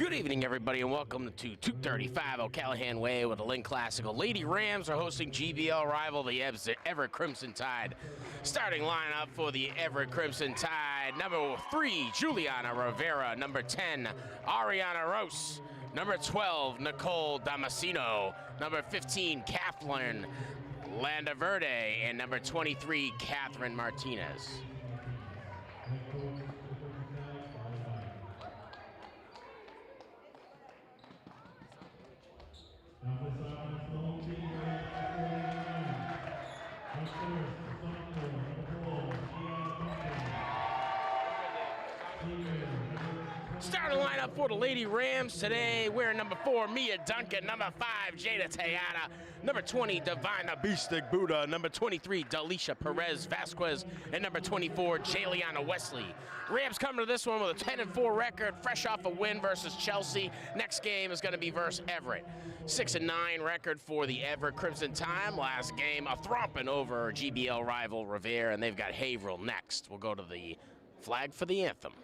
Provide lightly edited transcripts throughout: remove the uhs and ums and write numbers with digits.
Good evening, everybody, and welcome to 235 O'Callahan Way with the Lynn Classical. Lady Rams are hosting GBL rival, the Everett Crimson Tide. Starting lineup for the Everett Crimson Tide: number 3, Juliana Rivera; number 10, Ariana Rose; number 12, Nicole Damasino; number 15, Kathleen Landaverde; and number 23, Catherine Martinez. Starting lineup for the Lady Rams today: wearing number 4, Mia Duncan; number 5, Jada Tejada; number 20, Divina Beastic Buddha; number 23, Dalisha Perez Vasquez; and number 24, Jaliana Wesley. Rams come to this one with a 10-4 record, fresh off a win versus Chelsea. Next game is going to be versus Everett. 6-9 record for the Everett Crimson Tide. Last game, a thromping over GBL rival Rivera, and they've got Haverhill next. We'll go to the flag for the anthem.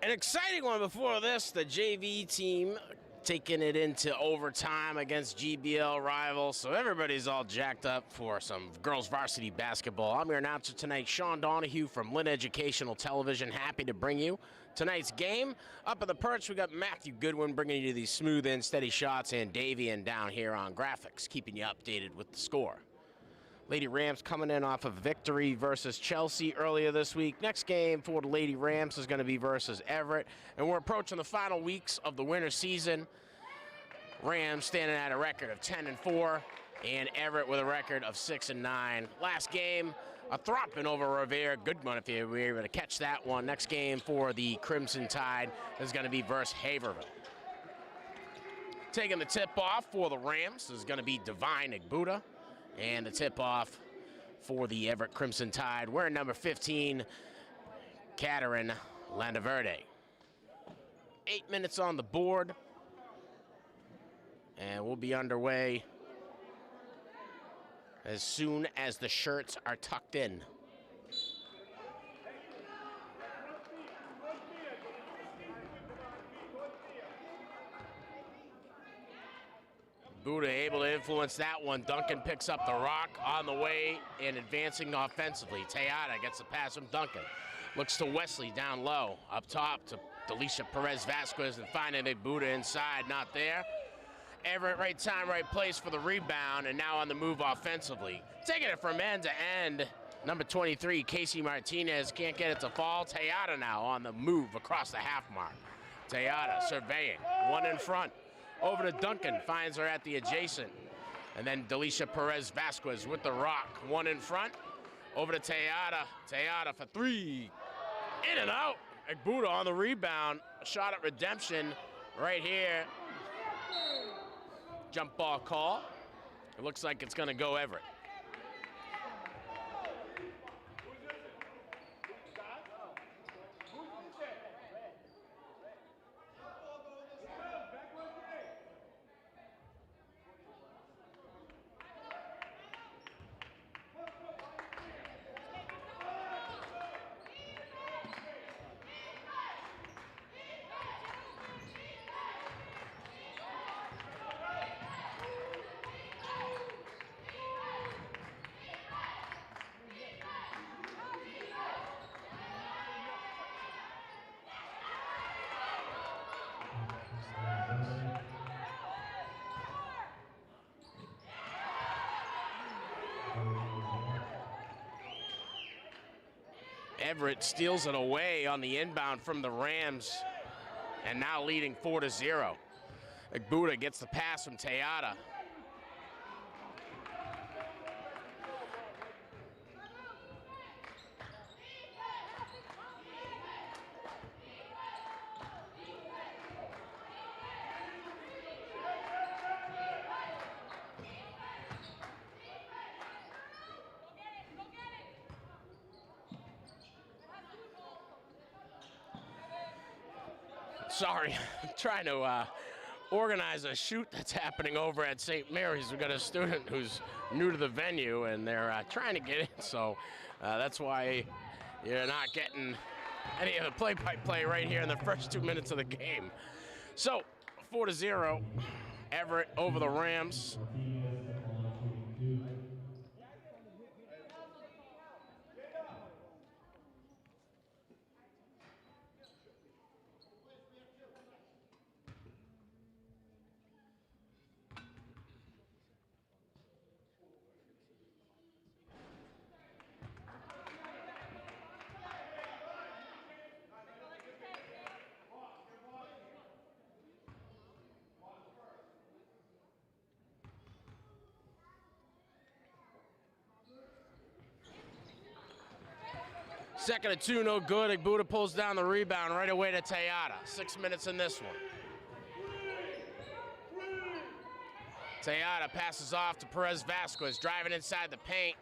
An exciting one before this, the JV team taking it into overtime against GBL rivals, so everybody's all jacked up for some girls varsity basketball. I'm your announcer tonight, Sean Donahue from Lynn Educational Television, happy to bring you tonight's game. Up at the perch, we got Matthew Goodwin bringing you these smooth and steady shots, and Davian down here on graphics, keeping you updated with the score. Lady Rams coming in off of victory versus Chelsea earlier this week. Next game for the Lady Rams is going to be versus Everett. And we're approaching the final weeks of the winter season. Rams standing at a record of 10-4, and Everett with a record of 6-9. Last game, a thromping over Rivera. Goodwin, if you were able to catch that one. Next game for the Crimson Tide is going to be versus Haverhill. Taking the tip-off for the Rams is going to be Divine Igbuda. And the tip-off for the Everett Crimson Tide, wearing number 15, Catherine Landaverde. 8 minutes on the board, and we'll be underway as soon as the shirts are tucked in. Buddha able to influence that one. Duncan picks up the rock on the way and advancing offensively. Tejada gets the pass from Duncan. Looks to Wesley down low. Up top to Dalisha Perez Vasquez and finding a Buddha inside. Not there. Everett, right time, right place for the rebound, and now on the move offensively. Taking it from end to end. Number 23, Casey Martinez, can't get it to fall. Tejada now on the move across the half mark. Tejada surveying. One in front. Over to Duncan, finds her at the adjacent. And then Dalisha Perez Vasquez with the rock. One in front. Over to Tejada. Tejada for 3. In and out. Igbuda on the rebound. A shot at redemption right here. Jump ball call. It looks like it's going to go Everett. Everett steals it away on the inbound from the Rams, and now leading 4-0. Buddha gets the pass from Tejada. Sorry, I'm trying to organize a shoot that's happening over at St. Mary's. We've got a student who's new to the venue, and they're trying to get in, so that's why you're not getting any of the play-by-play right here in the first 2 minutes of the game. So, 4-0, Everett over the Rams. Second and 2, no good. Buddha pulls down the rebound right away to Tejada. 6 minutes in this one. Tejada passes off to Perez Vasquez, driving inside the paint.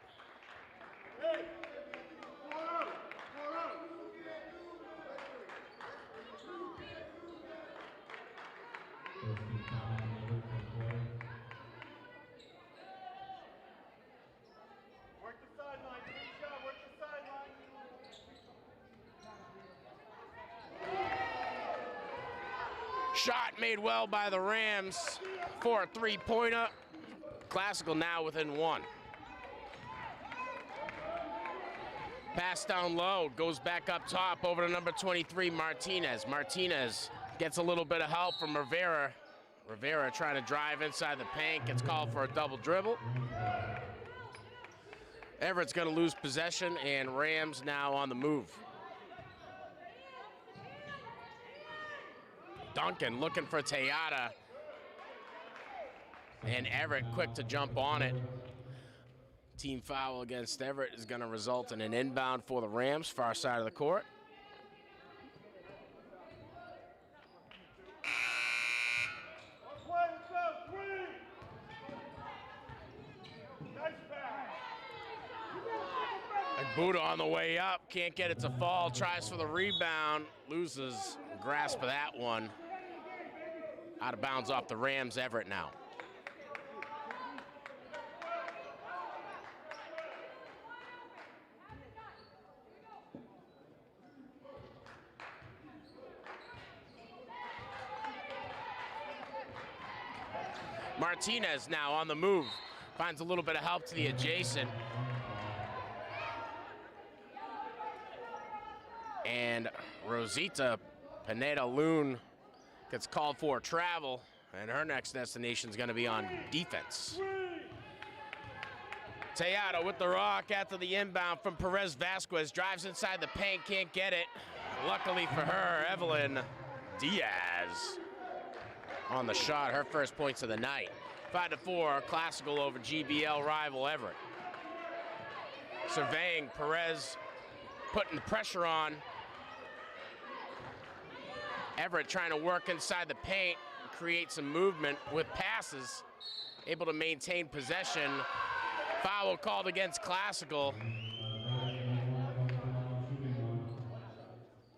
Shot made well by the Rams for a three-pointer. Classical now within one. Pass down low, goes back up top over to number 23, Martinez. Martinez gets a little bit of help from Rivera. Rivera trying to drive inside the paint, gets called for a double dribble. Everett's gonna lose possession, and Rams now on the move. Duncan looking for Tejada. And Everett quick to jump on it. Team foul against Everett is going to result in an inbound for the Rams, far side of the court. Buddha on the way up, can't get it to fall, tries for the rebound, loses grasp of that one. Out of bounds off the Rams, Everett now. Martinez now on the move, finds a little bit of help to the adjacent. And Rosita Pineda-Loon gets called for travel, and her next destination is going to be on defense. Tejada with the rock after the inbound from Perez Vasquez, drives inside the paint, can't get it. Luckily for her, Evelyn Diaz on the shot, her first points of the night. 5-4, Classical over GBL rival Everett. Surveying, Perez putting the pressure on. Everett trying to work inside the paint, create some movement with passes, able to maintain possession. Foul called against Classical.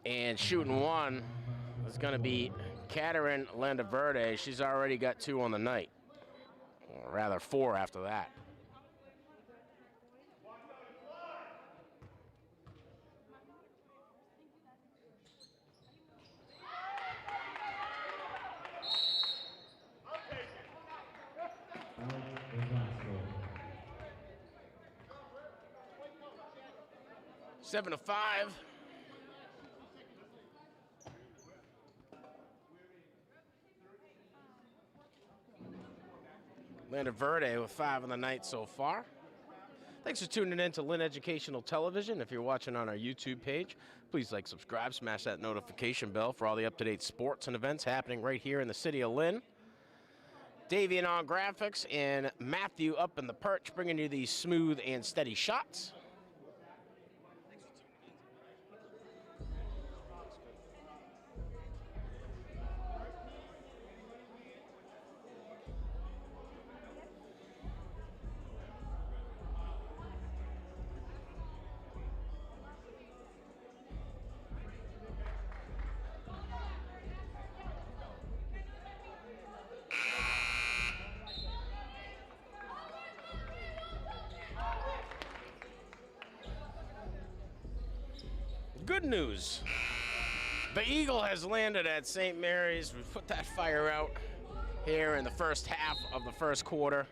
And shooting one is going to be Caterin Landaverde. She's already got 2 on the night, or rather 4 after that. Seven to 5. Landaverde with 5 on the night so far. Thanks for tuning in to Lynn Educational Television. If you're watching on our YouTube page, please like, subscribe, smash that notification bell for all the up-to-date sports and events happening right here in the city of Lynn. Davian on graphics and Matthew up in the perch, bringing you these smooth and steady shots. Good news. The Eagle has landed at St. Mary's. We put that fire out here in the first half of the first quarter.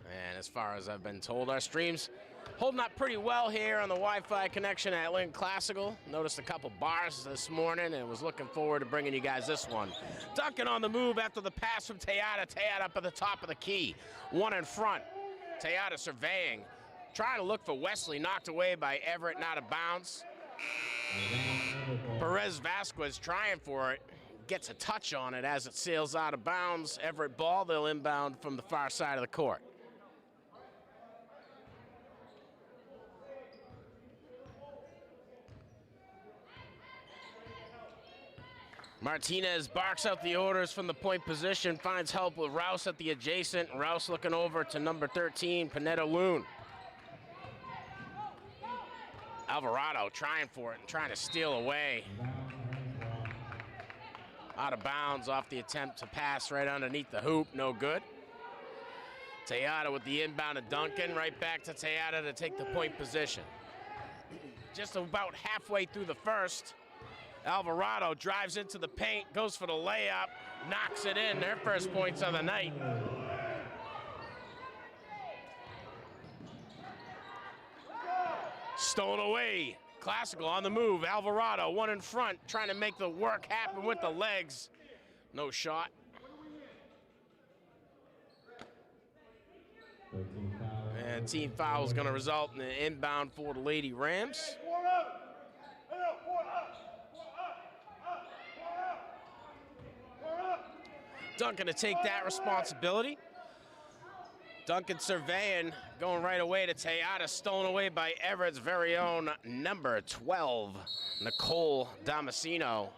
And as far as I've been told, our stream's holding up pretty well here on the Wi-Fi connection at Lynn Classical. Noticed a couple bars this morning and was looking forward to bringing you guys this one. Duncan on the move after the pass from Tejada. Tejada up at the top of the key. One in front. Tejada surveying. Trying to look for Wesley, knocked away by Everett and out of bounds. Perez Vasquez trying for it, gets a touch on it as it sails out of bounds. Everett ball, they'll inbound from the far side of the court. Martinez barks out the orders from the point position, finds help with Rouse at the adjacent. Rouse looking over to number 13, Pineda Loon. Alvarado trying for it and trying to steal away. Out of bounds off the attempt to pass right underneath the hoop, no good. Tejada with the inbound to Duncan, right back to Tejada to take the point position. Just about halfway through the first, Alvarado drives into the paint, goes for the layup, knocks it in, their first points of the night. Stolen away. Classical on the move. Alvarado, one in front, trying to make the work happen with the legs. No shot. And team foul is going to result in an inbound for the Lady Rams. Duncan to take that responsibility. Duncan surveying, going right away to Tejada, stolen away by Everett's very own number 12, Nicole Damasceno.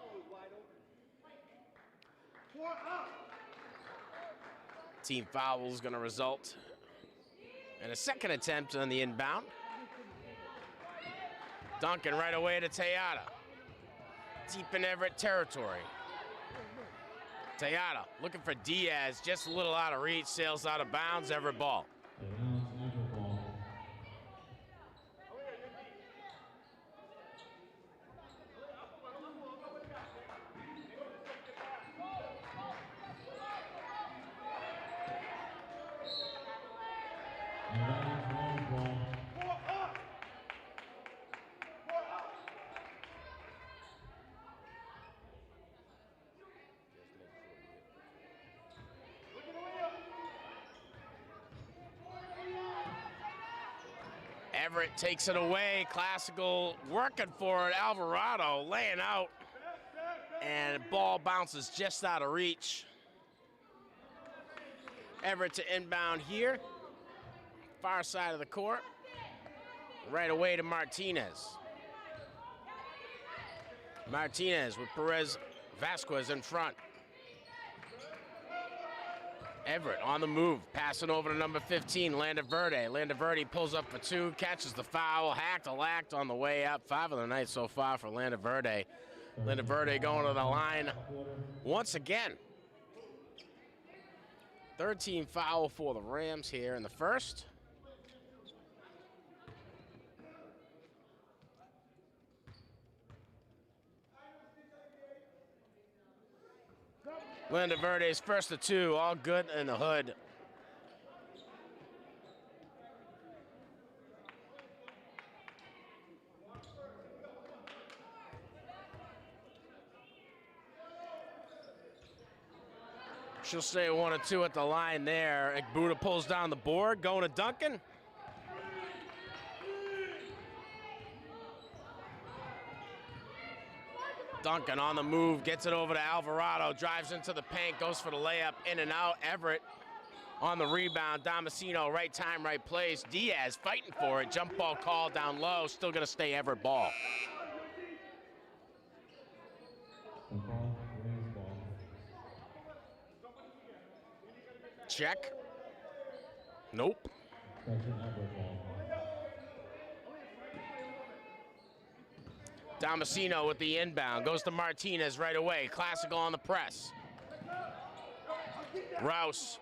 Team foul is going to result in a second attempt on the inbound. Duncan right away to Tejada. Deep in Everett territory. Tejada looking for Diaz, just a little out of reach, sails out of bounds, Everett ball. Everett takes it away. Classical working for it. Alvarado laying out. And the ball bounces just out of reach. Everett to inbound here. Far side of the court. Right away to Martinez. Martinez with Perez Vasquez in front. Everett on the move, passing over to number 15, Landaverde. Landaverde pulls up for two, catches the foul, hacked a lacked on the way up. 5 of the night so far for Landaverde. Landaverde going to the line once again. Third team foul for the Rams here in the first. Landaverde's first of 2, all good in the hood. She'll stay 1 or 2 at the line there. Ekbuda pulls down the board, going to Duncan. Duncan on the move, gets it over to Alvarado, drives into the paint, goes for the layup, in and out. Everett on the rebound. Damasceno, right time, right place. Diaz fighting for it. Jump ball call down low. Still going to stay Everett ball. Check. Nope. Damasceno with the inbound. Goes to Martinez right away. Classical on the press. Rouse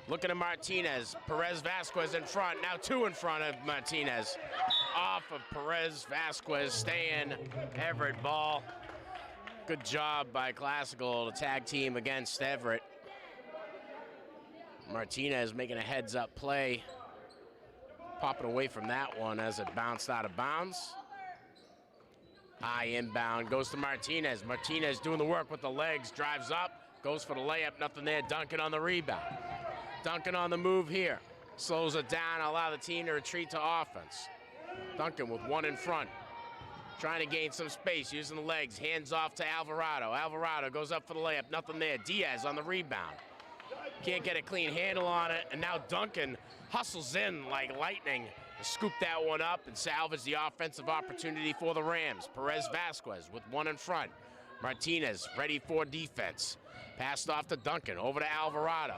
looking at Martinez. Perez Vasquez in front. Now two in front of Martinez. Off of Perez Vasquez. Staying Everett ball. Good job by Classical to tag team against Everett. Martinez making a heads-up play. Popping away from that one as it bounced out of bounds. High inbound, goes to Martinez. Martinez doing the work with the legs, drives up, goes for the layup, nothing there. Duncan on the rebound. Duncan on the move here. Slows it down, allow the team to retreat to offense. Duncan with one in front. Trying to gain some space, using the legs, hands off to Alvarado. Alvarado goes up for the layup, nothing there. Diaz on the rebound. Can't get a clean handle on it, and now Duncan hustles in like lightning to scoop that one up and salvage the offensive opportunity for the Rams. Perez Vasquez with one in front. Martinez ready for defense. Passed off to Duncan, over to Alvarado.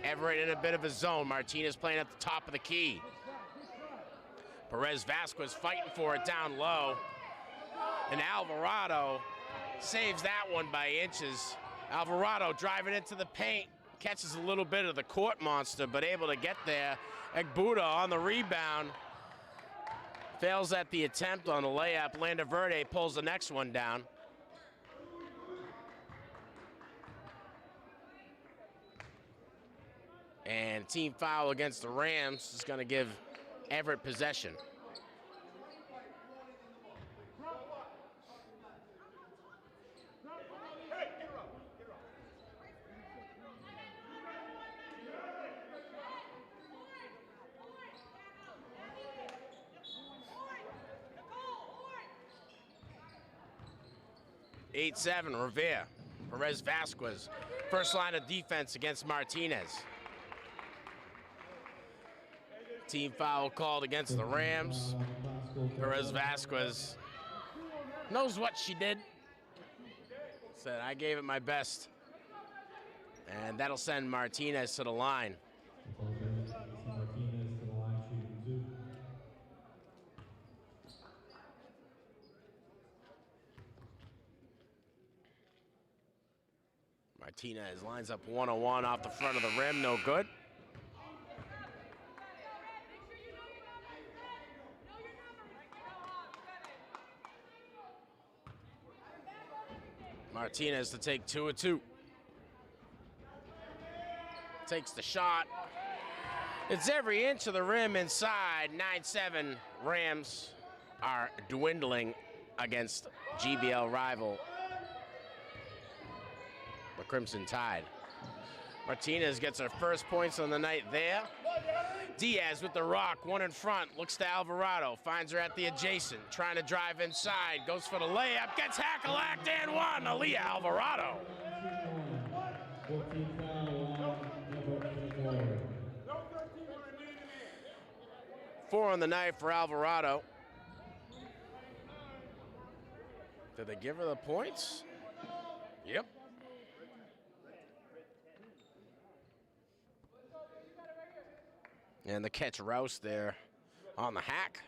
Everett in a bit of a zone. Martinez playing at the top of the key. Perez Vasquez fighting for it down low. And Alvarado saves that one by inches. Alvarado driving into the paint. Catches a little bit of the court monster, but able to get there. Egbuda on the rebound. Fails at the attempt on the layup. Verde pulls the next one down. And team foul against the Rams is going to give Everett possession. (8-7) Rivera. Perez Vasquez. First line of defense against Martinez. Team foul called against the Rams. Perez Vasquez knows what she did. Said, I gave it my best. And that'll send Martinez to the line. Martinez lines up 1-on-1 off the front of the rim, no good. Martinez to take 2 of 2. Takes the shot. It's every inch of the rim inside. 9-7 Rams are dwindling against GBL rival the Crimson Tide. Martinez gets her first points on the night there. Diaz with the rock, one in front, looks to Alvarado, finds her at the adjacent, trying to drive inside, goes for the layup, gets hackalacked and one, Aaliyah Alvarado. Four on the night for Alvarado. Did they give her the points? Yep. And the catch Rouse there on the hack.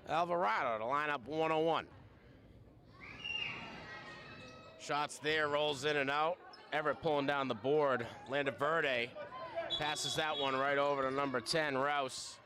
Alvarado to line up 1-on-1. Shots there, rolls in and out. Everett pulling down the board. Verde passes that one right over to number 10, Rouse.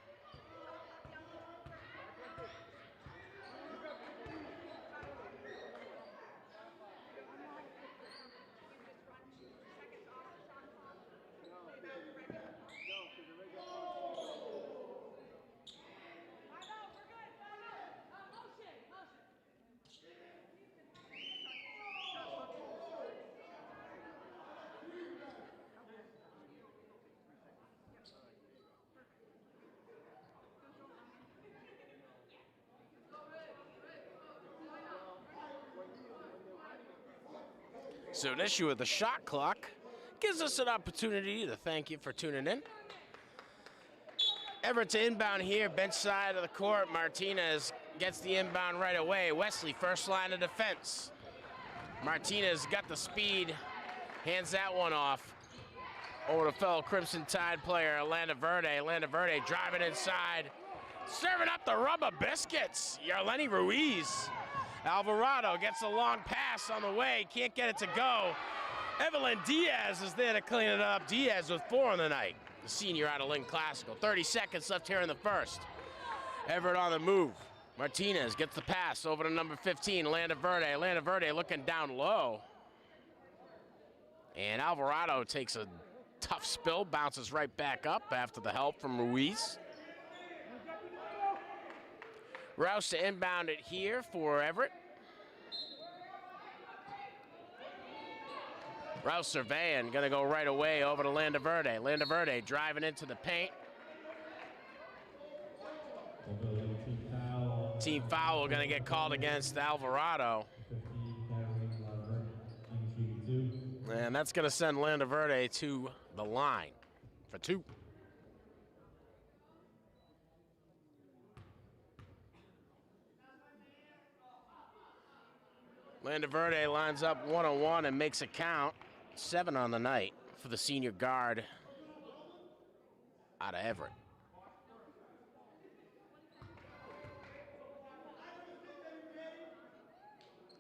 So an issue with the shot clock gives us an opportunity to thank you for tuning in. Everett to inbound here, bench side of the court. Martinez gets the inbound right away. Wesley, first line of defense. Martinez got the speed, hands that one off over to fellow Crimson Tide player, Landa Verde. Landa Verde driving inside, serving up the rubber biscuits. Yarleni Ruiz. Alvarado gets a long pass on the way, can't get it to go. Evelyn Diaz is there to clean it up. Diaz with 4 on the night, the senior out of Lynn Classical. 30 seconds left here in the first. Everett on the move. Martinez gets the pass over to number 15, Landa Verde. Landa Verde looking down low. And Alvarado takes a tough spill, bounces right back up after the help from Ruiz. Rouse to inbound it here for Everett. Rouse surveying, gonna go right away over to Landa Verde. Landa Verde driving into the paint. Team foul gonna get called against Alvarado. And that's gonna send Landa Verde to the line for 2. Landa Verde lines up 1-on-1 and makes it count. 7 on the night for the senior guard out of Everett.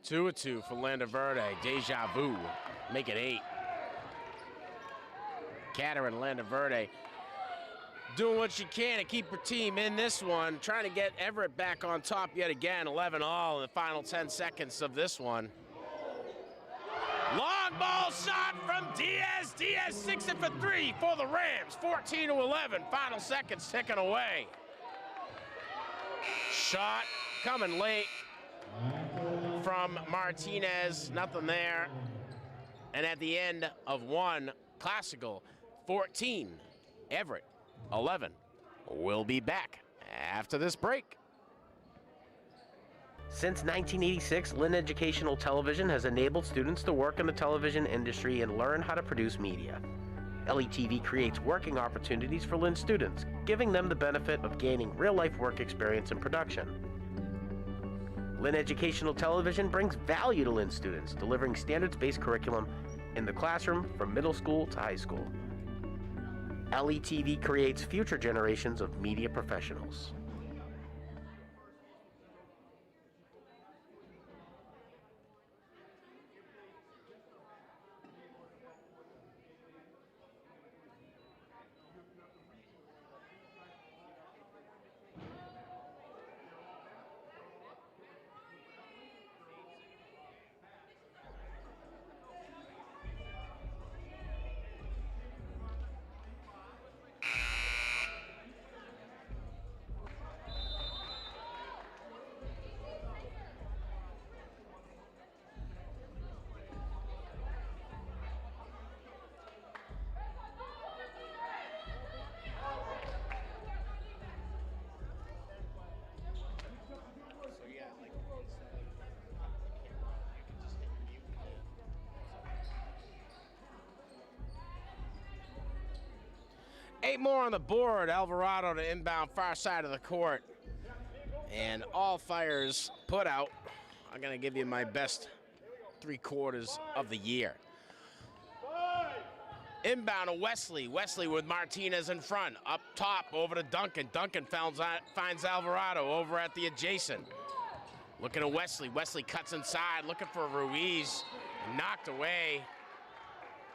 Two for Landa Verde. Deja vu. Make it 8. Catter and Landa Verde doing what you can to keep her team in this one. Trying to get Everett back on top yet again. 11-all in the final 10 seconds of this one. Long ball shot from Diaz. Diaz 6 for 3 for the Rams. 14-11. Final seconds ticking away. Shot coming late from Martinez. Nothing there. And at the end of 1, Classical 14, Everett 11. We'll be back after this break. Since 1986, Lynn Educational Television has enabled students to work in the television industry and learn how to produce media. LETV creates working opportunities for Lynn students, giving them the benefit of gaining real-life work experience in production. Lynn Educational Television brings value to Lynn students, delivering standards-based curriculum in the classroom from middle school to high school. LETV creates future generations of media professionals. Eight more on the board. Alvarado to inbound far side of the court. And all fires put out. I'm going to give you my best 3/4 of the year. Inbound to Wesley. Wesley with Martinez in front. Up top over to Duncan. Duncan finds Alvarado over at the adjacent. Looking at Wesley. Wesley cuts inside. Looking for Ruiz. Knocked away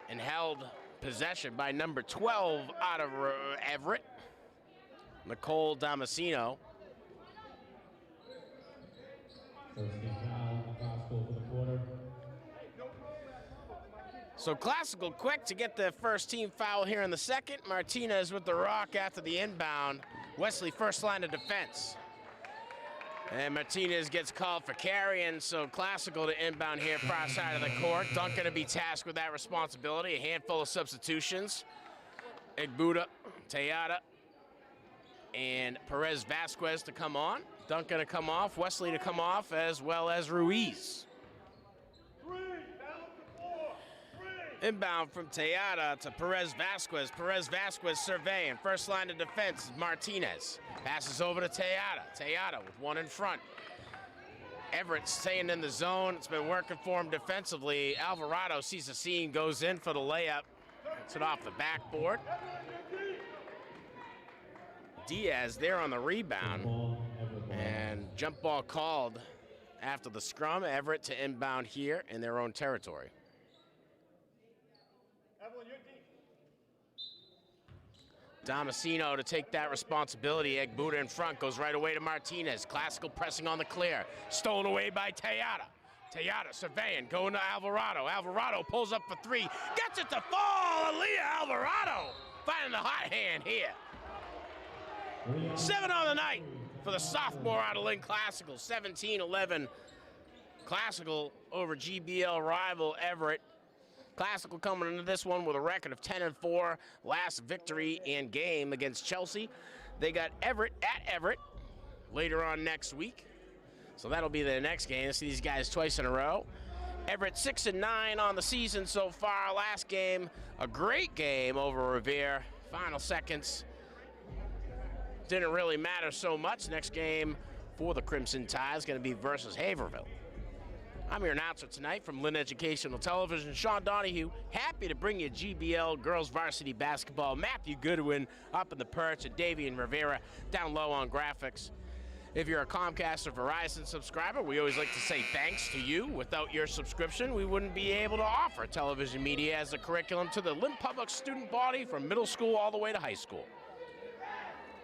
and held possession by number 12 out of Everett, Nicole Damasino. So Classical quick to get the first team foul here in the second. Martinez with the rock after the inbound. Wesley first line of defense. And Martinez gets called for carrying, so Classical to inbound here, far side of the court. Duncan to be tasked with that responsibility. A handful of substitutions. Igbuda, Tejada, and Perez Vasquez to come on. Duncan to come off, Wesley to come off, as well as Ruiz. Inbound from Tejada to Perez Vasquez. Perez Vasquez surveying. First line of defense is Martinez. Passes over to Tejada. Tejada with one in front. Everett staying in the zone. It's been working for him defensively. Alvarado sees the seam, goes in for the layup. Gets it off the backboard. Diaz there on the rebound. And jump ball called after the scrum. Everett to inbound here in their own territory. Damasceno to take that responsibility. Egbuda in front, goes right away to Martinez. Classical pressing on the clear. Stolen away by Tejada. Tejada surveying, going to Alvarado. Alvarado pulls up for three. Gets it to fall. Aaliyah Alvarado finding the hot hand here. 7 on the night for the sophomore out of Lynn Classical. 17-11 Classical over GBL rival Everett. Classical coming into this one with a record of 10-4. Last victory in game against Chelsea. They got Everett at Everett later on next week. So that'll be the next game. See these guys twice in a row. Everett 6-9 on the season so far. Last game, a great game over Rivera. Final seconds didn't really matter so much. Next game for the Crimson Tide is going to be versus Haverhill. I'm your announcer tonight from Lynn Educational Television, Sean Donahue. Happy to bring you GBL Girls Varsity Basketball. Matthew Goodwin up in the perch, and Davian Rivera down low on graphics. If you're a Comcast or Verizon subscriber, we always like to say thanks to you. Without your subscription, we wouldn't be able to offer television media as a curriculum to the Lynn Public student body from middle school all the way to high school.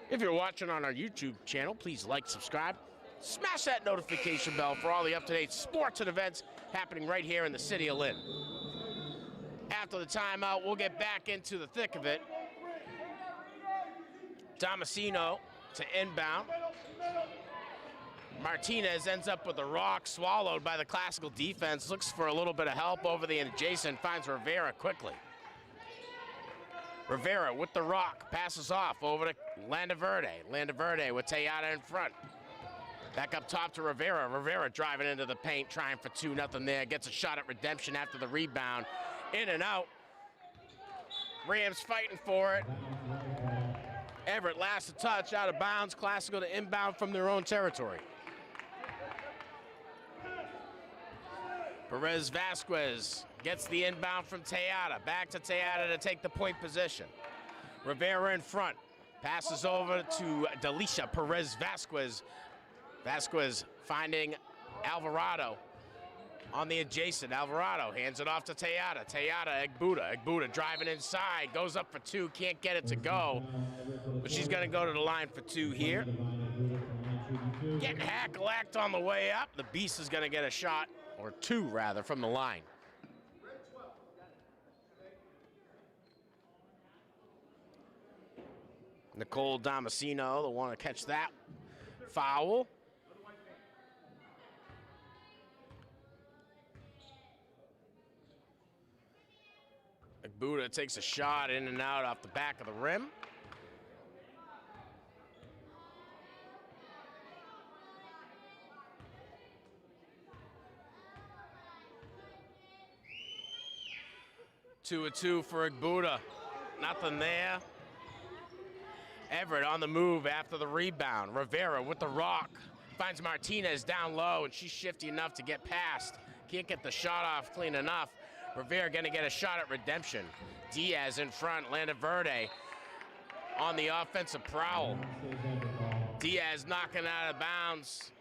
If you're watching on our YouTube channel, please like, subscribe. Smash that notification bell for all the up-to-date sports and events happening right here in the city of Lynn. After the timeout, we'll get back into the thick of it. Damasceno to inbound. Martinez ends up with a rock swallowed by the Classical defense. Looks for a little bit of help over the adjacent. Finds Rivera quickly. Rivera with the rock. Passes off over to Landaverde. Landaverde with Tejada in front. Back up top to Rivera. Rivera driving into the paint, trying for 2-0 there. Gets a shot at redemption after the rebound. In and out. Rams fighting for it. Everett last a touch, out of bounds. Classical to inbound from their own territory. Perez Vasquez gets the inbound from Tejada. Back to Tejada to take the point position. Rivera in front. Passes over to Delisha. Perez Vasquez. Vasquez finding Alvarado on the adjacent. Alvarado hands it off to Tejada. Tejada, Egbuda. Egbuda driving inside. Goes up for 2. Can't get it to go. But she's going to go to the line for 2 here. Getting hackalacked on the way up. The Beast is going to get a shot, or 2 rather, from the line. Nicole Damasceno, the one to catch that foul. Egbuda takes a shot in and out off the back of the rim. Two for Egbuda. Nothing there. Everett on the move after the rebound. Rivera with the rock. Finds Martinez down low, and she's shifty enough to get past. Can't get the shot off clean enough. Rivera gonna get a shot at redemption. Diaz in front, Landaverde on the offensive prowl. Diaz knocking out of bounds.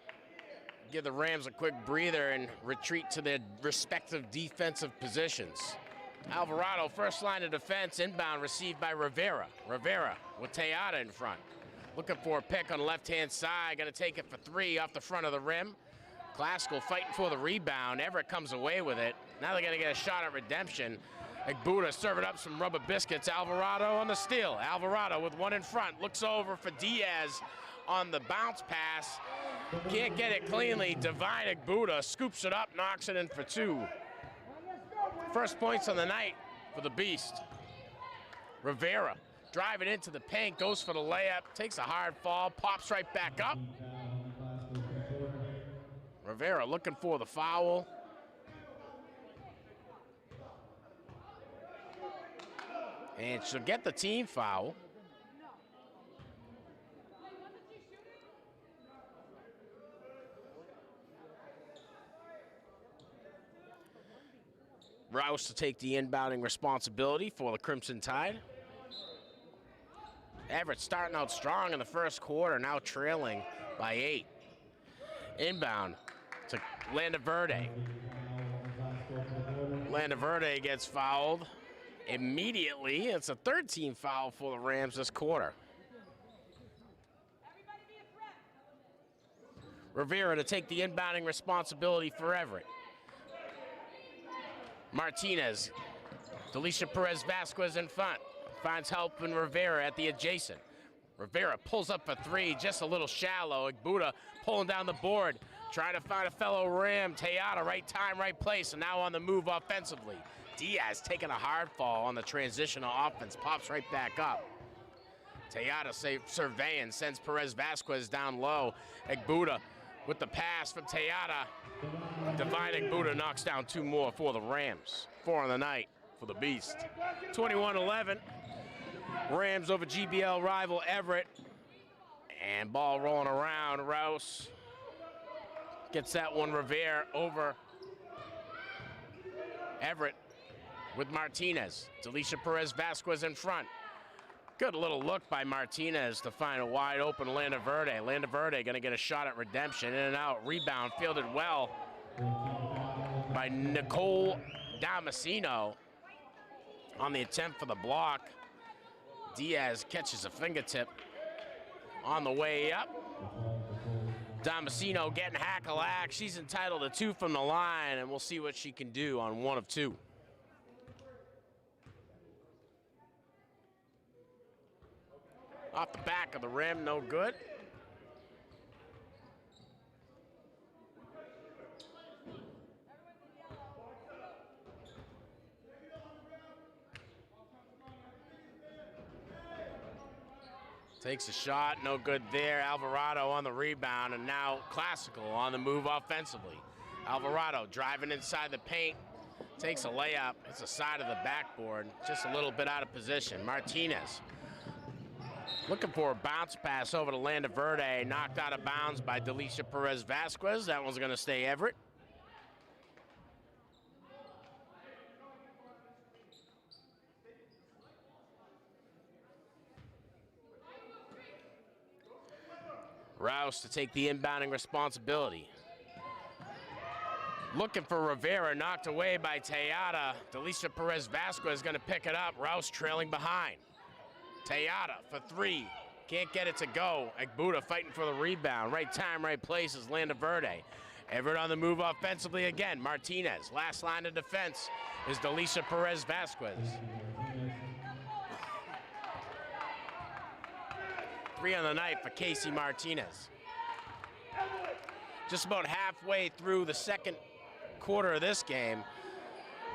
Give the Rams a quick breather and retreat to their respective defensive positions. Alvarado, first line of defense, inbound received by Rivera. Rivera with Tejada in front. Looking for a pick on the left-hand side, gonna take it for 3 off the front of the rim. Classical fighting for the rebound. Everett comes away with it. Now they're gonna get a shot at redemption. Egbuda serving up some rubber biscuits. Alvarado on the steal. Alvarado with one in front. Looks over for Diaz on the bounce pass. Can't get it cleanly. Divine Egbuda scoops it up, knocks it in for 2. First points on the night for the Beast. Rivera driving into the paint, goes for the layup, takes a hard fall, pops right back up. Rivera looking for the foul. And she'll get the team foul. Rouse to take the inbounding responsibility for the Crimson Tide. Everett starting out strong in the first quarter, now trailing by 8. Inbound to Landaverde. Landaverde gets fouled immediately. It's a third team foul for the Rams this quarter. Rivera to take the inbounding responsibility for Everett. Martinez, Delisha Perez-Vasquez in front. Finds help in Rivera at the adjacent. Rivera pulls up for 3, just a little shallow. Igbuda pulling down the board, trying to find a fellow Ram. Tejada, right time, right place, and now on the move offensively. Diaz taking a hard fall on the transitional offense, pops right back up. Tejada surveying, sends Perez-Vasquez down low. Igbuda with the pass from Tejada. Divine Igbuda knocks down 2 more for the Rams. 4 on the night for the Beast. 21-11. Rams over GBL rival Everett. And ball rolling around. Rouse gets that one. Rivera over Everett with Martinez. Delisha Perez-Vasquez in front. Good little look by Martinez to find a wide open Landaverde. Landaverde gonna get a shot at redemption. In and out, rebound, fielded well by Nicole Damasino on the attempt for the block. Diaz catches a fingertip on the way up. Damasino getting hack-a-lack. She's entitled to 2 from the line, and we'll see what she can do on 1 of 2. Off the back of the rim, no good. Takes a shot, no good there. Alvarado on the rebound, and now Classical on the move offensively. Alvarado driving inside the paint, takes a layup. It's the side of the backboard, just a little bit out of position. Martinez looking for a bounce pass over to Landaverde, knocked out of bounds by Delisha Perez-Vasquez. That one's gonna stay Everett. Rouse to take the inbounding responsibility. Looking for Rivera, knocked away by Tejada. Delisha Perez-Vasquez gonna pick it up. Rouse trailing behind. Tejada for 3, can't get it to go. Igbuda fighting for the rebound. Right time, right place is Landaverde. Everett on the move offensively again. Martinez, last line of defense is Delisha Perez-Vasquez. 3 on the night for Casey Martinez. Just about halfway through the second quarter of this game,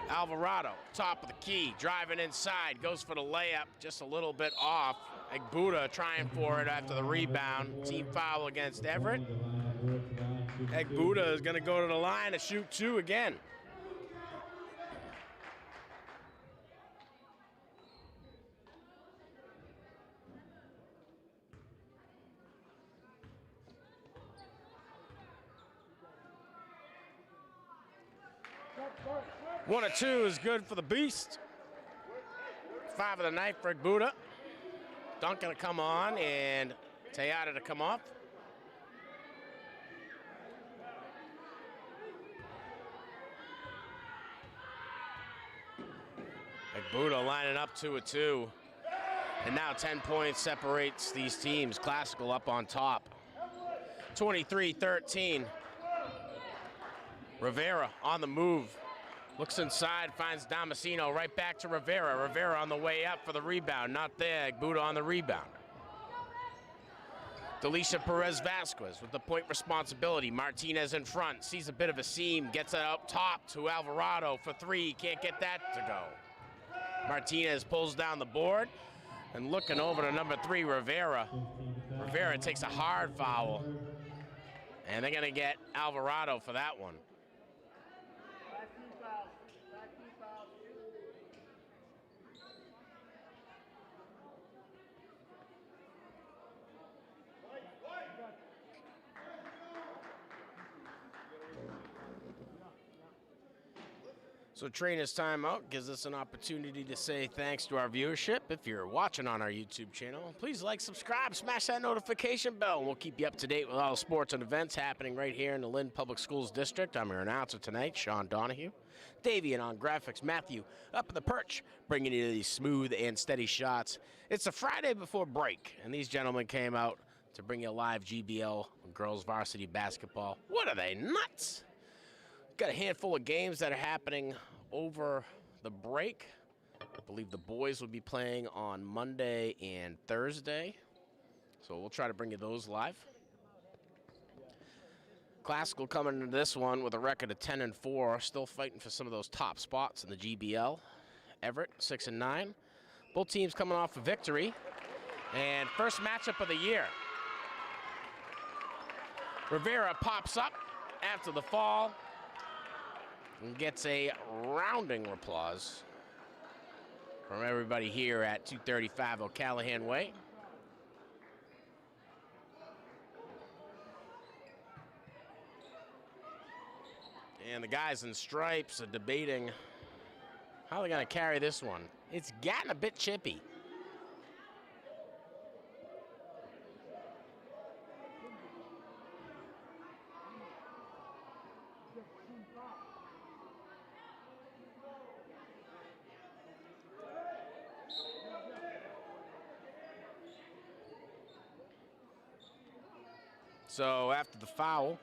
Alvarado, top of the key, driving inside, goes for the layup, just a little bit off. Igbuda trying for it after the rebound. Team foul against Everett. Igbuda is gonna go to the line to shoot 2 again. One or 2 is good for the Beast. 5 of the night for Igbuda. Duncan to come on and Tejada to come off. Igbuda lining up 2 of 2. And now 10 points separates these teams. Classical up on top. 23-13. Rivera on the move. Looks inside, finds Damasino, right back to Rivera. Rivera on the way up for the rebound. Not there, Igbuda on the rebound. Delisha Perez-Vasquez with the point responsibility. Martinez in front, sees a bit of a seam, gets it up top to Alvarado for 3. Can't get that to go. Martinez pulls down the board, and looking over to number 3, Rivera. Rivera takes a hard foul, and they're gonna get Alvarado for that one. So trainer's timeout gives us an opportunity to say thanks to our viewership. If you're watching on our YouTube channel, please like, subscribe, smash that notification bell, and we'll keep you up to date with all the sports and events happening right here in the Lynn Public Schools District. I'm your announcer tonight, Sean Donahue. Davian on graphics, Matthew up at the perch, bringing you these smooth and steady shots. It's a Friday before break, and these gentlemen came out to bring you live GBL girls varsity basketball. What are they, nuts? Got a handful of games that are happening over the break. I believe the boys will be playing on Monday and Thursday, so we'll try to bring you those live. Classical coming into this one with a record of 10-4, still fighting for some of those top spots in the GBL. Everett 6-9. Both teams coming off a victory, and first matchup of the year. Rivera pops up after the fall and gets a rounding applause from everybody here at 235 O'Callahan Way. And the guys in stripes are debating how they're going to carry this one. It's gotten a bit chippy. So after the foul,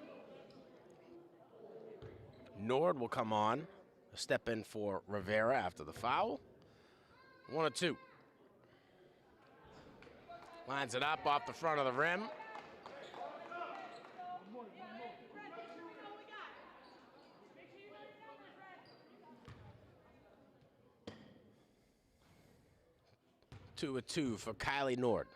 Nord will come on, step in for Rivera after the foul. 1-2. Lines it up off the front of the rim. Two for Kylie Nord.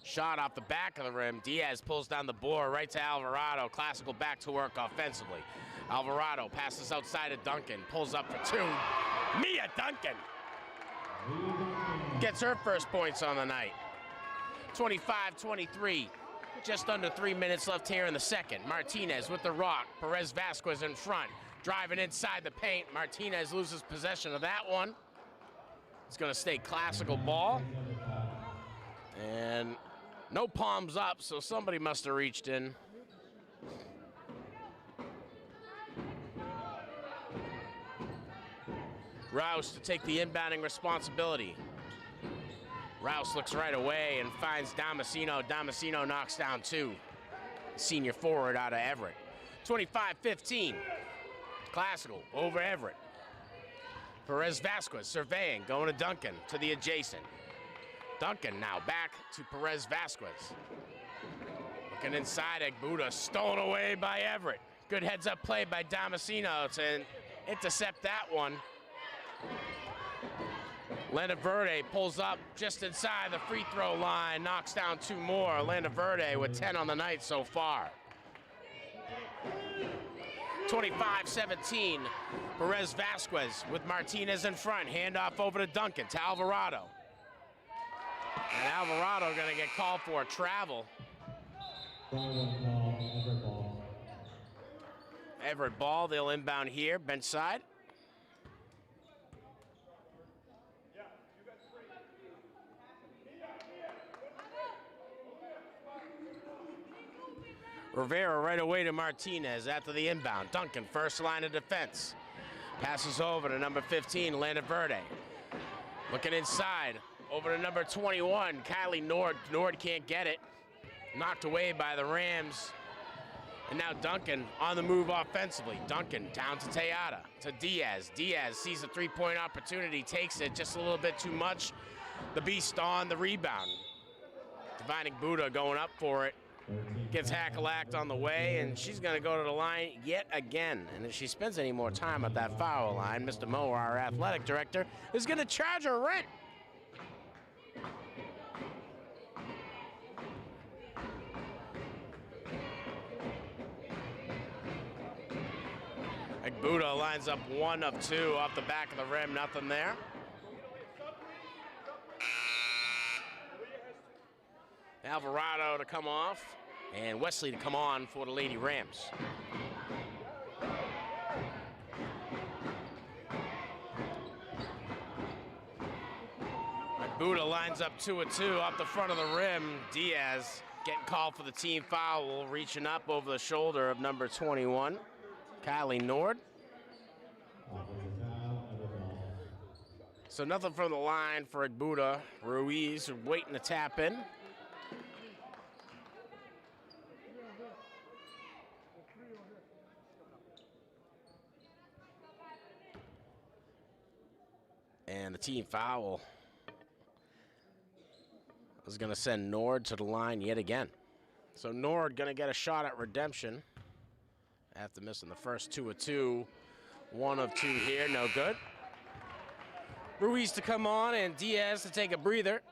Shot off the back of the rim. Diaz pulls down the board right to Alvarado. Classical back to work offensively. Alvarado passes outside of Duncan. Pulls up for two. Mia Duncan gets her first points on the night. 25-23. Just under 3 minutes left here in the second. Martinez with the rock. Perez Vasquez in front. Driving inside the paint. Martinez loses possession of that one. It's going to stay Classical ball. And no palms up, so somebody must have reached in. Rouse to take the inbounding responsibility. Rouse looks right away and finds Damasceno. Damasceno knocks down two. Senior forward out of Everett. 25-15. Classical over Everett. Perez Vasquez surveying, going to Duncan to the adjacent. Duncan now back to Perez Vasquez. Looking inside, Egbuda stolen away by Everett. Good heads-up play by Damasceno to intercept that one. Verde pulls up just inside the free throw line, knocks down two more. Verde with 10 on the night so far. 25-17, Perez Vasquez with Martinez in front. Handoff over to Duncan, to Alvarado. And Alvarado going to get called for a travel. Everett ball, they'll inbound here, bench side. Rivera right away to Martinez after the inbound. Duncan, first line of defense. Passes over to number 15, Verde. Looking inside, over to number 21, Kylie Nord. Nord can't get it. Knocked away by the Rams. And now Duncan on the move offensively. Duncan down to Tejada, to Diaz. Diaz sees a three-point opportunity, takes it just a little bit too much. The Beast on the rebound. Divine Buddha going up for it. Gets Hackalacked on the way, and she's going to go to the line yet again. And if she spends any more time at that foul line, Mr. Moore, our athletic director, is going to charge her rent. Buddha lines up 1 of 2 off the back of the rim, nothing there. Alvarado to come off, and Wesley to come on for the Lady Rams. Buddha lines up 2-2 off the front of the rim. Diaz getting called for the team foul, reaching up over the shoulder of number 21, Kylie Nord. So nothing from the line for Buddha. Ruiz waiting to tap in. And the team foul is going to send Nord to the line yet again. So Nord going to get a shot at redemption after missing the first 2 of 2. 1 of 2 here, no good. Ruiz to come on and Diaz to take a breather.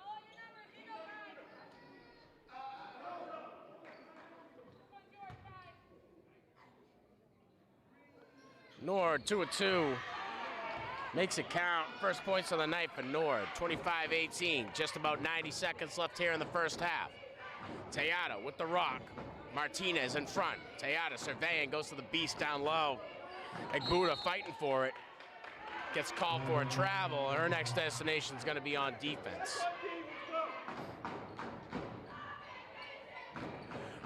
Nord 2 of 2. Makes it count. First points of the night for Nord. 25-18. Just about 90 seconds left here in the first half. Tejada with the rock. Martinez in front. Tejada surveying, goes to the beast down low. Egbuda fighting for it. Gets called for a travel. Her next destination is going to be on defense.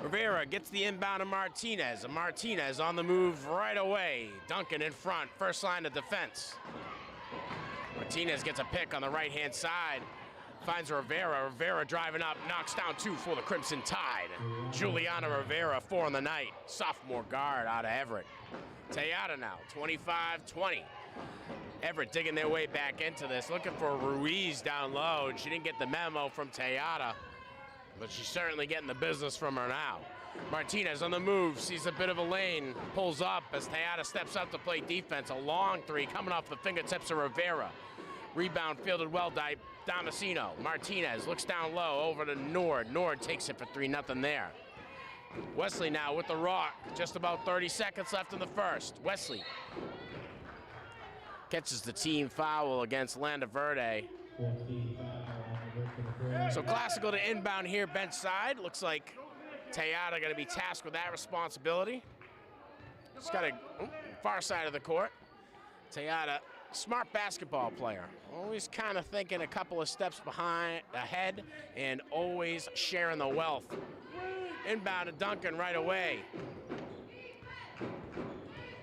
Rivera gets the inbound to Martinez. And Martinez on the move right away. Duncan in front. First line of defense. Martinez gets a pick on the right-hand side. Finds Rivera. Rivera driving up. Knocks down 2 for the Crimson Tide. Juliana Rivera, 4 on the night. Sophomore guard out of Everett. Tejada now, 25-20. Everett digging their way back into this. Looking for Ruiz down low. And she didn't get the memo from Tejada. But she's certainly getting the business from her now. Martinez on the move, sees a bit of a lane, pulls up as Tejada steps up to play defense. A long 3 coming off the fingertips of Rivera. Rebound fielded well by Damasceno. Martinez looks down low over to Nord. Nord takes it for 3-0 there. Wesley now with the rock. Just about 30 seconds left in the first. Wesley catches the team foul against Landa Verde. So Classical to inbound here, bench side. Looks like Tejada going to be tasked with that responsibility. He's got a far side of the court. Tejada, smart basketball player. Always kind of thinking a couple of steps ahead, and always sharing the wealth. Inbound to Duncan right away.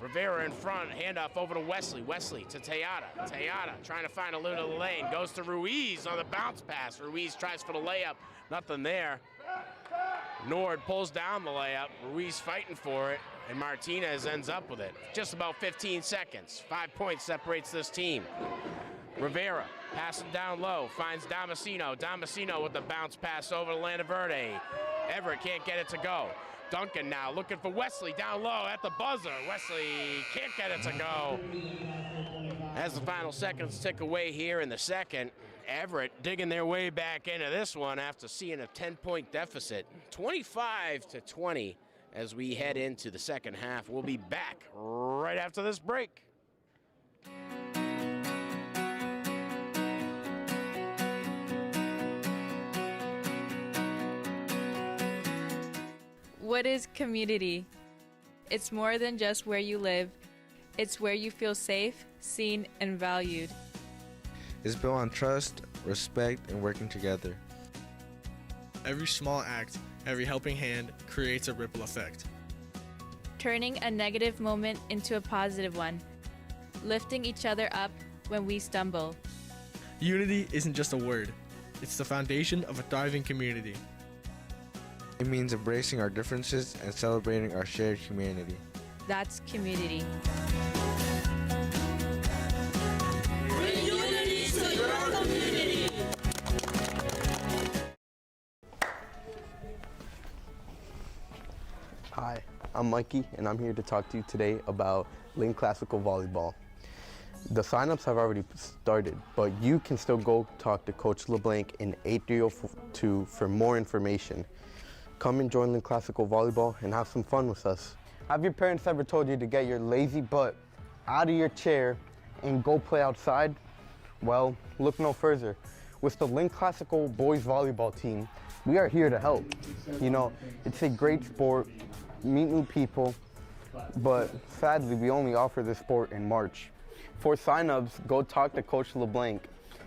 Rivera in front, handoff over to Wesley. Wesley to Tejada. Tejada trying to find a little lane. Goes to Ruiz on the bounce pass. Ruiz tries for the layup. Nothing there. Nord pulls down the layup. Ruiz fighting for it. And Martinez ends up with it. Just about 15 seconds. 5 points separates this team. Rivera passing down low. Finds Damasceno. Damasceno with the bounce pass over to Landa Verde. Everett can't get it to go. Duncan now looking for Wesley down low at the buzzer. Wesley can't get it to go. As the final seconds tick away here in the second, Everett digging their way back into this one after seeing a 10-point deficit. 25-20 as we head into the second half. We'll be back right after this break. What is community? It's more than just where you live. It's where you feel safe, seen, and valued. It's built on trust, respect, and working together. Every small act, every helping hand creates a ripple effect. Turning a negative moment into a positive one. Lifting each other up when we stumble. Unity isn't just a word. It's the foundation of a thriving community. It means embracing our differences and celebrating our shared humanity. That's community. Bring unity to your community. Hi, I'm Mikey, and I'm here to talk to you today about Lynn Classical Volleyball. The signups have already started, but you can still go talk to Coach LeBlanc in 8302 for more information. Come and join Lynn Classical Volleyball and have some fun with us. Have your parents ever told you to get your lazy butt out of your chair and go play outside? Well, look no further. With the Lynn Classical boys volleyball team, we are here to help. You know, it's a great sport, meet new people, but sadly we only offer this sport in March. For signups, go talk to Coach LeBlanc.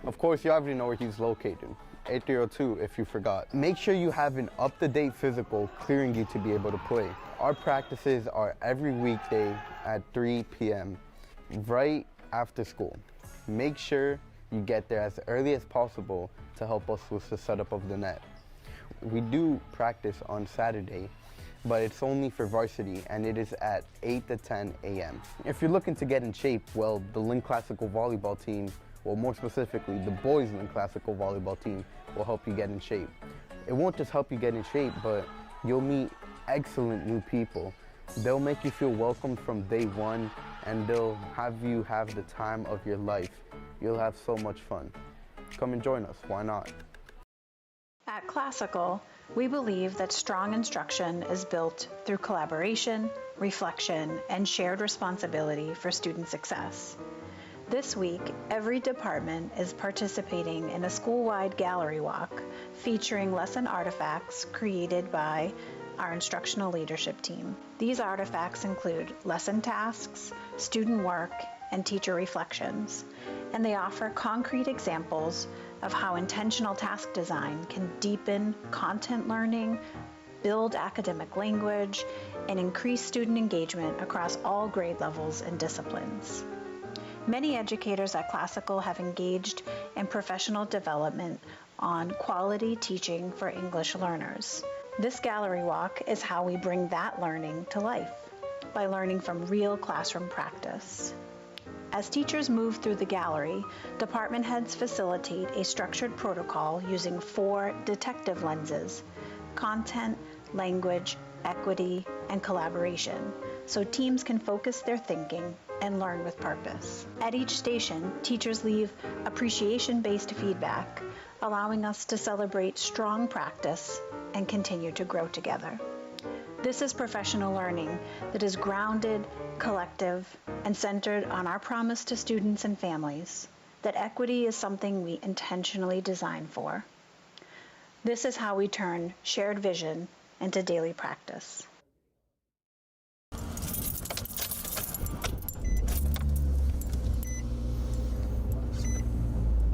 Of course, you already know where he's located. 8302 if you forgot. Make sure you have an up-to-date physical clearing you to be able to play. Our practices are every weekday at 3 p.m. right after school. Make sure you get there as early as possible to help us with the setup of the net. We do practice on Saturday, but it's only for varsity and it is at 8 to 10 a.m. If you're looking to get in shape, well, the Lynn Classical volleyball team, well, more specifically, the boys Lynn Classical volleyball team will help you get in shape. It won't just help you get in shape, but you'll meet excellent new people. They'll make you feel welcome from day one, and they'll have you have the time of your life. You'll have so much fun. Come and join us, why not? At Classical, we believe that strong instruction is built through collaboration, reflection, and shared responsibility for student success. This week, every department is participating in a school-wide gallery walk featuring lesson artifacts created by our instructional leadership team. These artifacts include lesson tasks, student work, and teacher reflections, and they offer concrete examples of how intentional task design can deepen content learning, build academic language, and increase student engagement across all grade levels and disciplines. Many educators at Classical have engaged in professional development on quality teaching for English learners. This gallery walk is how we bring that learning to life, by learning from real classroom practice. As teachers move through the gallery, department heads facilitate a structured protocol using 4 detective lenses: content, language, equity, and collaboration, so teams can focus their thinking and learn with purpose. At each station, teachers leave appreciation-based feedback, allowing us to celebrate strong practice and continue to grow together. This is professional learning that is grounded, collective, and centered on our promise to students and families that equity is something we intentionally design for. This is how we turn shared vision into daily practice.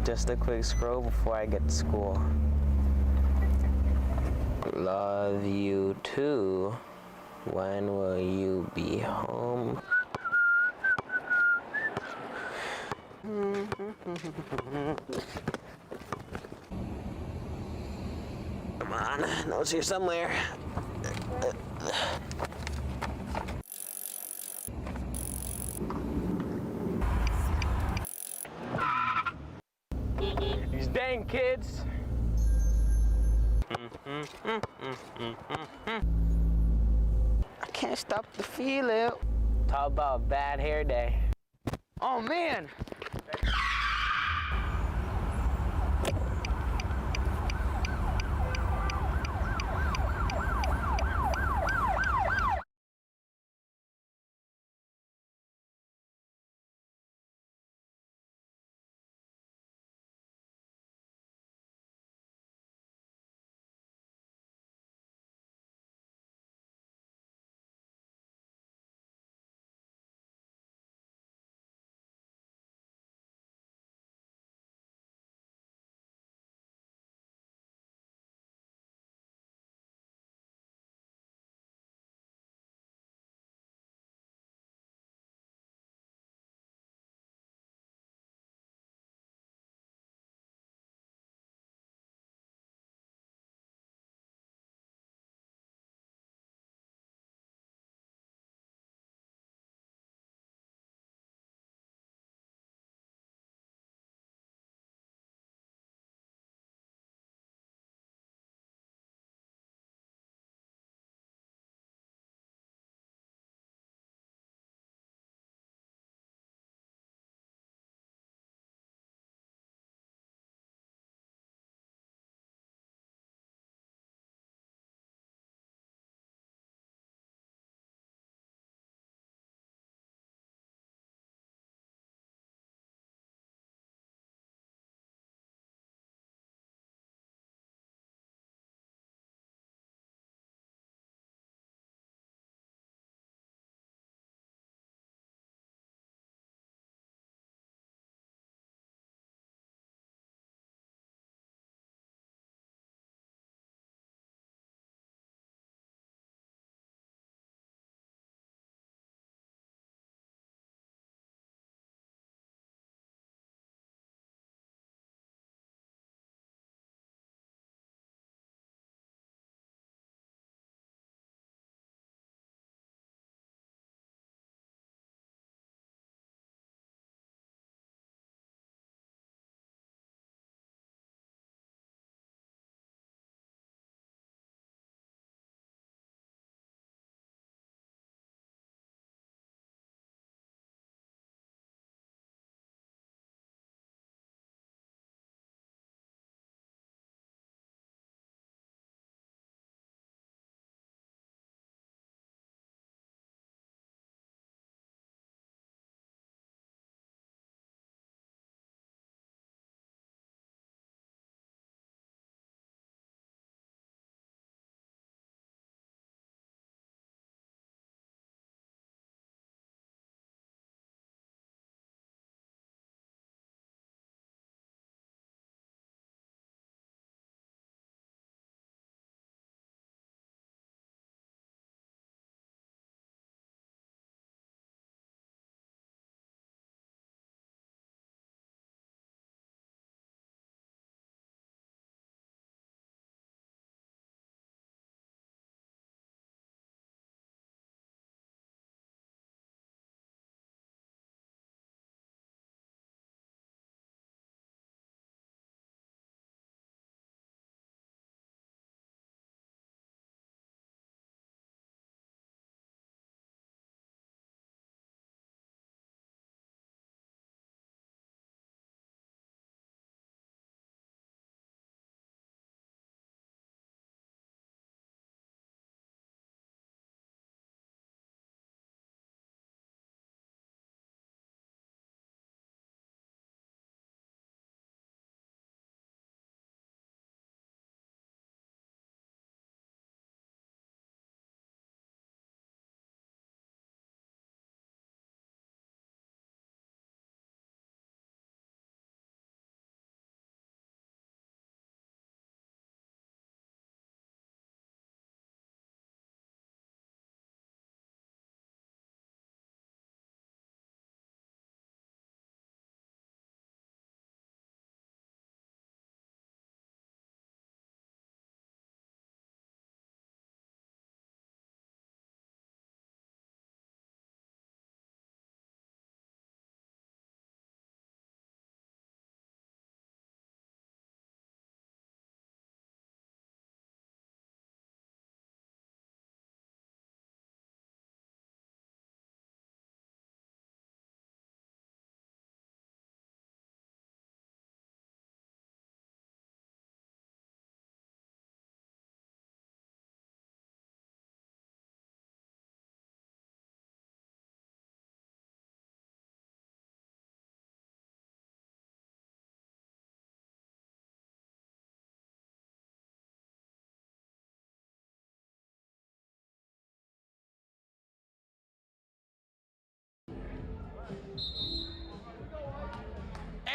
Just a quick scroll before I get to school. Love you too. When will you be home? Come on, notes here somewhere. These dang kids. I can't stop the feeling. Talk about bad hair day. Oh man.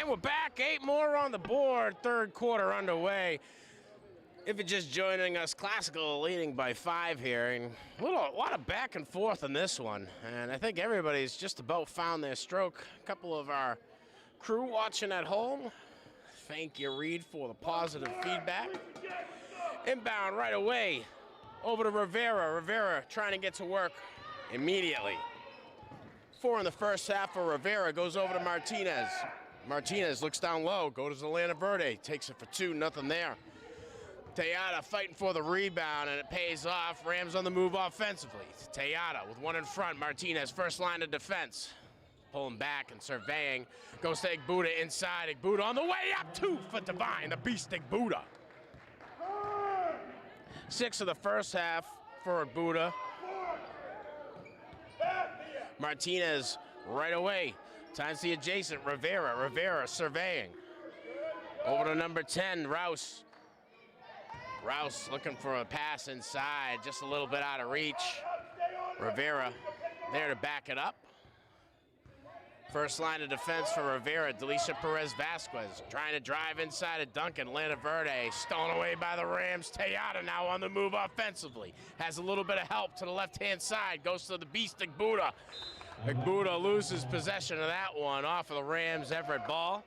And we're back, 8 more on the board, third quarter underway. If you're just joining us, Classical leading by 5 here, and a lot of back and forth in this one. And I think everybody's just about found their stroke. A couple of our crew watching at home, thank you, Reed, for the positive feedback. Inbound right away, over to Rivera. Rivera trying to get to work immediately. 4 in the first half for Rivera, goes over to Martinez. Martinez looks down low, goes to Atlanta Verde, takes it for 2, nothing there. Tejada fighting for the rebound, and it pays off. Rams on the move offensively. Tejada with 1 in front. Martinez, first line of defense. Pulling back and surveying. Goes to Igbuda inside. Igbuda on the way up. 2 for Divine, the beast Igbuda. 6 of the first half for Igbuda. Martinez right away. Times the adjacent. Rivera surveying. Over to number 10, Rouse. Rouse looking for a pass inside, just a little bit out of reach. Rivera there to back it up. First line of defense for Rivera, Delicia Perez Vasquez trying to drive inside of Duncan. Atlanta Verde stolen away by the Rams. Tejada now on the move offensively. Has a little bit of help to the left-hand side. Goes to the beast Igbuda. Igbuda loses possession of that one off of the Rams' Everett ball.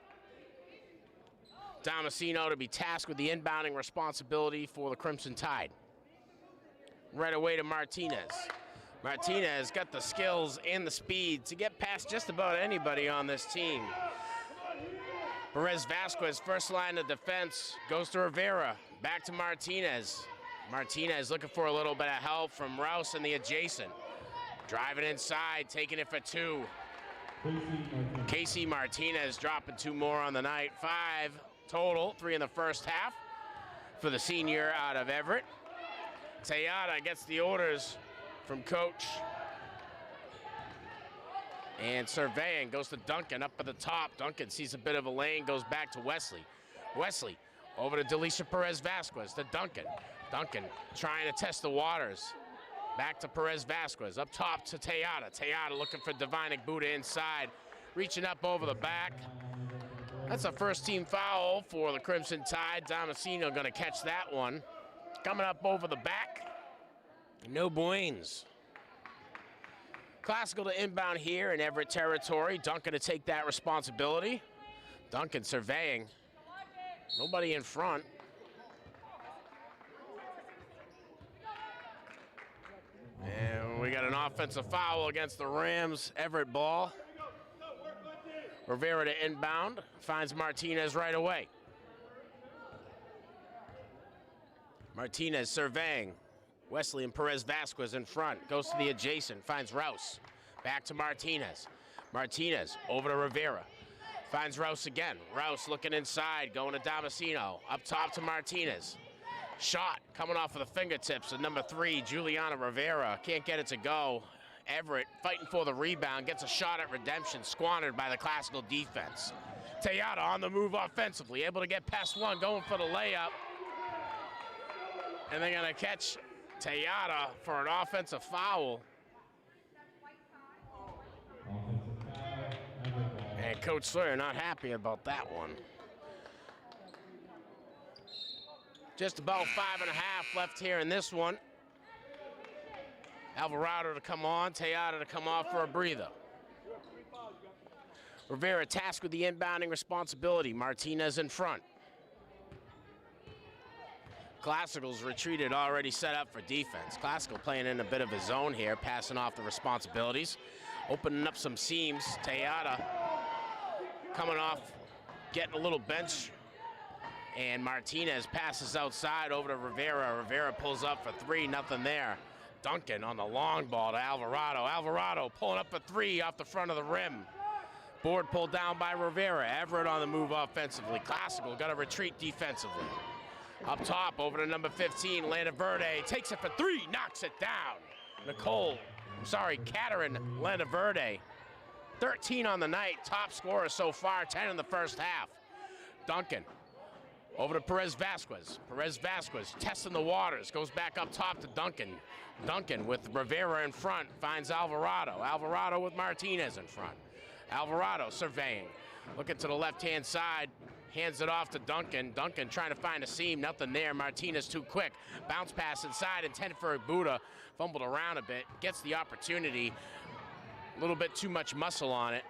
Damasceno to be tasked with the inbounding responsibility for the Crimson Tide. Right away to Martinez. Martinez got the skills and the speed to get past just about anybody on this team. Perez Vasquez, first line of defense, goes to Rivera. Back to Martinez. Martinez looking for a little bit of help from Rouse and the adjacent. Driving inside, taking it for 2. Casey Martinez dropping 2 more on the night. 5 total, 3 in the first half for the senior out of Everett. Tejada gets the orders from coach. And surveying goes to Duncan up at the top. Duncan sees a bit of a lane, goes back to Wesley. Wesley over to Delicia Perez Vasquez to Duncan. Duncan trying to test the waters. Back to Perez Vasquez, up top to Tejada. Tejada looking for Divine Igbuda inside, reaching up over the back. That's a first-team foul for the Crimson Tide. Damasceno going to catch that one. Coming up over the back, no buenos. Classical to inbound here in Everett territory. Duncan to take that responsibility. Duncan surveying. Nobody in front. And we got an offensive foul against the Rams' Everett ball. Rivera to inbound, finds Martinez right away. Martinez surveying. Wesley and Perez Vasquez in front, goes to the adjacent, finds Rouse. Back to Martinez. Martinez over to Rivera. Finds Rouse again. Rouse looking inside, going to Damasceno. Up top to Martinez. Shot coming off of the fingertips of number 3, Juliana Rivera. Can't get it to go. Everett fighting for the rebound, gets a shot at redemption, squandered by the Classical defense. Tejada on the move offensively, able to get past 1, going for the layup. And they're gonna catch Tejada for an offensive foul. And Coach Sawyer not happy about that one. Just about 5.5 left here in this one. Alvarado to come on, Tejada to come off for a breather. Rivera tasked with the inbounding responsibility. Martinez in front. Classical's retreated, already set up for defense. Classical playing in a bit of a zone here, passing off the responsibilities. Opening up some seams. Tejada coming off, getting a little bench. And Martinez passes outside over to Rivera. Rivera pulls up for 3, nothing there. Duncan on the long ball to Alvarado. Alvarado pulling up for 3 off the front of the rim. Board pulled down by Rivera. Everett on the move offensively. Classical got to retreat defensively. Up top over to number 15, Atlanta Verde. Takes it for 3, knocks it down. Caterin Atlanta Verde. 13 on the night, top scorer so far, 10 in the first half. Duncan over to Perez Vasquez. Perez Vasquez testing the waters, goes back up top to Duncan. Duncan with Rivera in front, finds Alvarado. Alvarado with Martinez in front. Alvarado surveying. Looking to the left-hand side, hands it off to Duncan. Duncan trying to find a seam, nothing there. Martinez too quick. Bounce pass inside, intended for Buddha. Fumbled around a bit, gets the opportunity. A little bit too much muscle on it.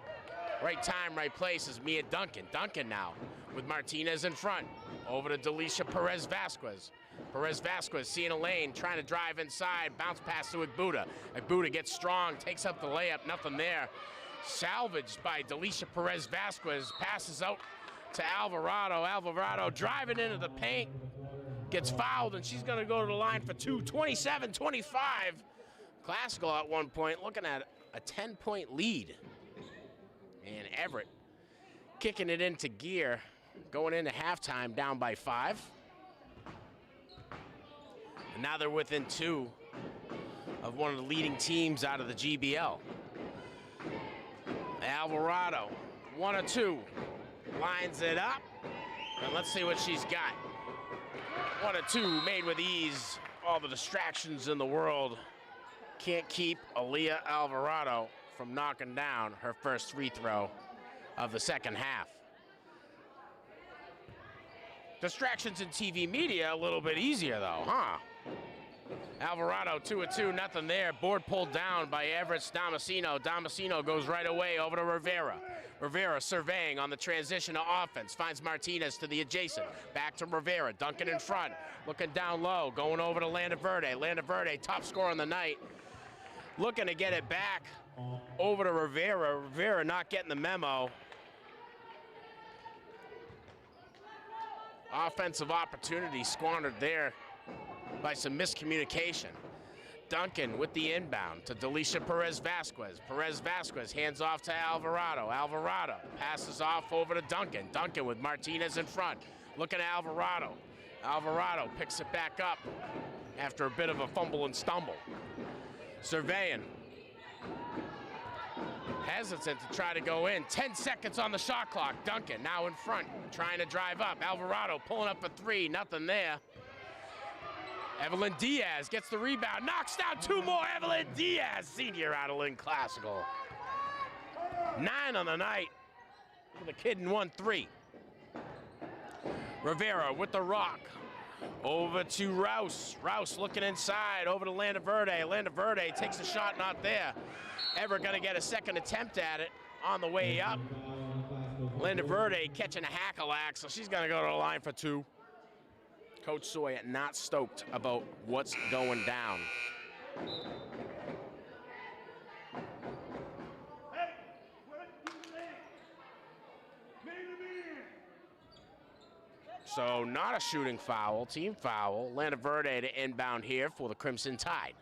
Right time, right place is Mia Duncan. Duncan now with Martinez in front. Over to Delisha Perez-Vasquez. Perez-Vasquez seeing a lane, trying to drive inside. Bounce pass to Igbuda. Igbuda gets strong, takes up the layup, nothing there. Salvaged by Delisha Perez-Vasquez. Passes out to Alvarado. Alvarado driving into the paint. Gets fouled, and she's going to go to the line for two. 27-25. Classical at one point looking at a 10-point lead. And Everett kicking it into gear, going into halftime down by 5. And now they're within 2 of one of the leading teams out of the GBL. Alvarado, 1 or 2, lines it up, and let's see what she's got. 1 or 2 made with ease. All the distractions in the world can't keep Aaliyah Alvarado from knocking down her first free throw of the second half. Distractions in TV media a little bit easier though, huh? Alvarado 2 or 2, nothing there. Board pulled down by Everett's Damasceno. Damasceno goes right away over to Rivera. Rivera surveying on the transition to offense. Finds Martinez to the adjacent. Back to Rivera. Duncan in front. Looking down low. Going over to Landaverde. Landaverde, top scorer on the night. Looking to get it back over to Rivera. Rivera not getting the memo. Offensive opportunity squandered there by some miscommunication. Duncan with the inbound to Delisha Perez-Vasquez. Perez-Vasquez hands off to Alvarado. Alvarado passes off over to Duncan. Duncan with Martinez in front. Looking at Alvarado. Alvarado picks it back up after a bit of a fumble and stumble. Surveying. Hesitant to try to go in. 10 seconds on the shot clock. Duncan now in front, trying to drive up. Alvarado pulling up for 3, nothing there. Evelyn Diaz gets the rebound, knocks down 2 more. Evelyn Diaz, senior out of Lynn Classical. 9 on the night for the kid in 1-3. Rivera with the rock. Over to Rouse. Rouse looking inside, over to Landaverde. Landaverde takes a shot, not there. Everett gonna get a second attempt at it on the way up. Landaverde catching a hack-a-lack, so she's gonna go to the line for 2. Coach Sawyer not stoked about what's going down. So not a shooting foul, team foul. Landaverde to inbound here for the Crimson Tide.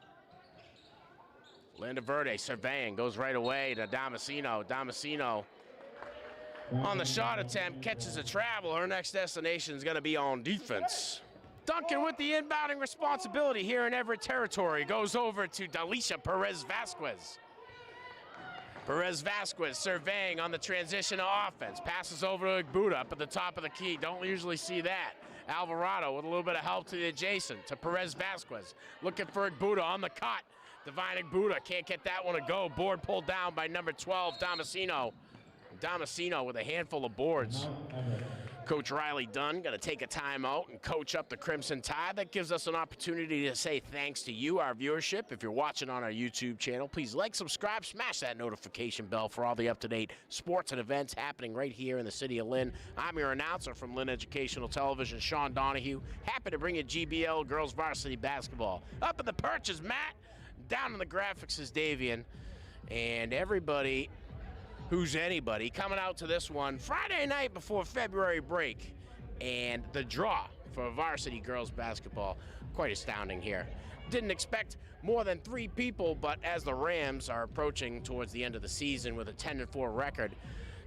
Landaverde surveying, goes right away to Damasceno. Damasceno on the shot attempt, catches a travel. Her next destination is gonna be on defense. Duncan with the inbounding responsibility here in Everett territory. Goes over to Delisha Perez-Vasquez. Perez-Vasquez surveying on the transition to offense. Passes over to Igbuda up at the top of the key. Don't usually see that. Alvarado with a little bit of help to the adjacent, to Perez-Vasquez. Looking for Igbuda on the cut. Divine Igbuda can't get that one to go. Board pulled down by number 12, Damasceno. Damasceno with a handful of boards. Coach Riley Dunn going to take a timeout and coach up the Crimson Tide. That gives us an opportunity to say thanks to you, our viewership. If you're watching on our YouTube channel, please like, subscribe, smash that notification bell for all the up-to-date sports and events happening right here in the city of Lynn. I'm your announcer from Lynn Educational Television, Sean Donahue. Happy to bring you GBL Girls Varsity Basketball. Up in the perch is Matt. Down in the graphics is Davian. And everybody who's anybody coming out to this one Friday night before February break. And the draw for varsity girls basketball, quite astounding here. Didn't expect more than 3 people, but as the Rams are approaching towards the end of the season with a 10-4 record,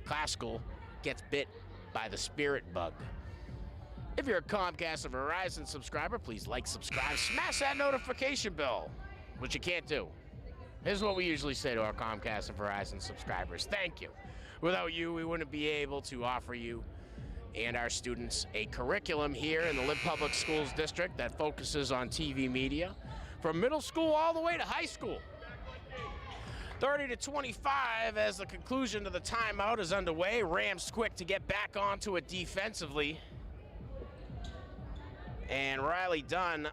Classical gets bit by the spirit bug. If you're a Comcast or Verizon subscriber, please like, subscribe, smash that notification bell, which you can't do. Here's what we usually say to our Comcast and Verizon subscribers. Thank you. Without you, we wouldn't be able to offer you and our students a curriculum here in the Lynn Public Schools District that focuses on TV media from middle school all the way to high school. 30-25 as the conclusion to the timeout is underway. Rams quick to get back onto it defensively. And Riley Dunn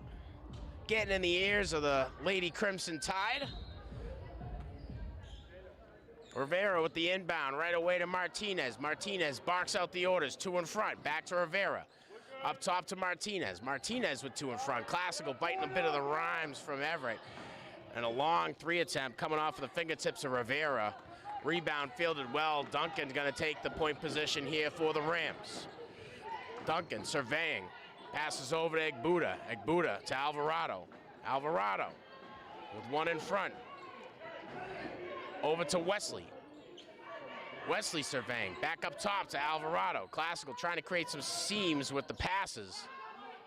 getting in the ears of the Lady Crimson Tide. Rivera with the inbound right away to Martinez. Martinez barks out the orders, 2 in front, back to Rivera. Up top to Martinez. Martinez with 2 in front. Classical biting a bit of the rhymes from Everett. And a long 3 attempt coming off of the fingertips of Rivera. Rebound fielded well. Duncan's gonna take the point position here for the Rams. Duncan surveying. Passes over to Egbuda. Egbuda to Alvarado. Alvarado with 1 in front. Over to Wesley. Wesley surveying. Back up top to Alvarado. Classical trying to create some seams with the passes.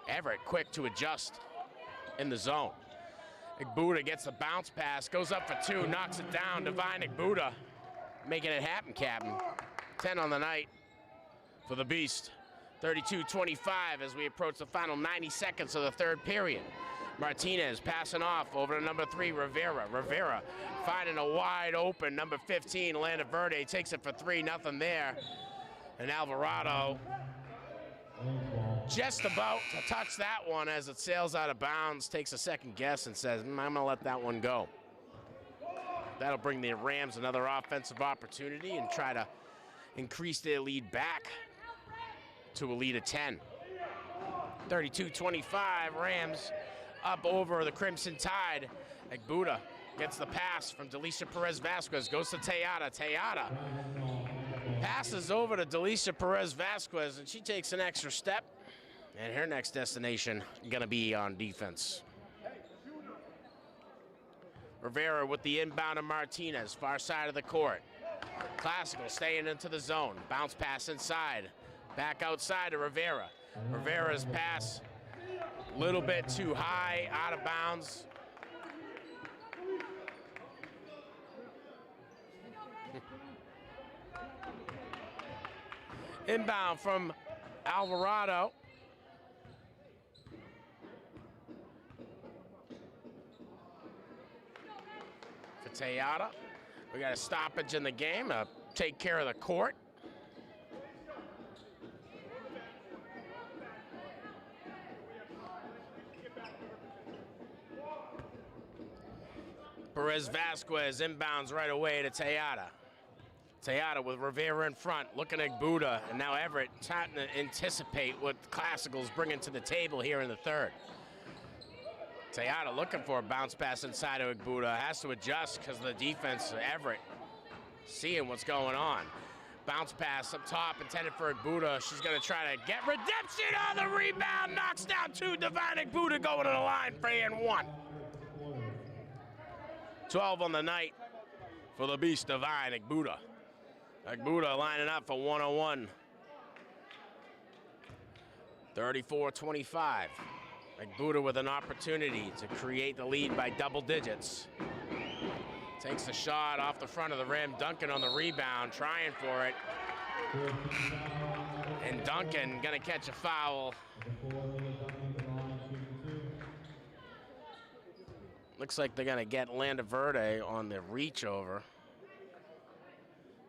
Everett quick to adjust in the zone. Egbuda gets the bounce pass. Goes up for 2. Knocks it down. Divine Egbuda making it happen, Captain. 10 on the night for the Beast. 32-25 as we approach the final 90 seconds of the third period. Martinez passing off over to number 3, Rivera. Rivera finding a wide open number 15, Verde takes it for 3, nothing there. And Alvarado just about to touch that one as it sails out of bounds, takes a second guess and says, I'm gonna let that one go. That'll bring the Rams another offensive opportunity and try to increase their lead back to a lead of 10. 32-25, Rams up over the Crimson Tide. Egbuda gets the pass from Delicia Perez-Vasquez, goes to Tejada. Tejada passes over to Delicia Perez-Vasquez, and she takes an extra step, and her next destination gonna be on defense. Rivera with the inbound of Martinez, far side of the court. Classical staying into the zone, bounce pass inside. Back outside to Rivera. Rivera's pass a little bit too high, out of bounds. Inbound from Alvarado. For Tejada. We got a stoppage in the game, take care of the court. Perez-Vasquez inbounds right away to Tejada. Tejada with Rivera in front, looking at Egbuda, and now Everett trying to anticipate what Classical's bringing to the table here in the third. Tejada looking for a bounce pass inside of Egbuda, has to adjust because of the defense. Everett seeing what's going on. Bounce pass up top intended for Egbuda. She's gonna try to get redemption on the rebound, knocks down 2. Divine Egbuda going to the line for and 1. 12 on the night for the Beast, Divine Egbuda. Egbuda lining up for 101. 34-25. Egbuda with an opportunity to create the lead by double digits. Takes a shot off the front of the rim. Duncan on the rebound, trying for it. And Duncan gonna catch a foul. Looks like they're gonna get Verde on the reach over.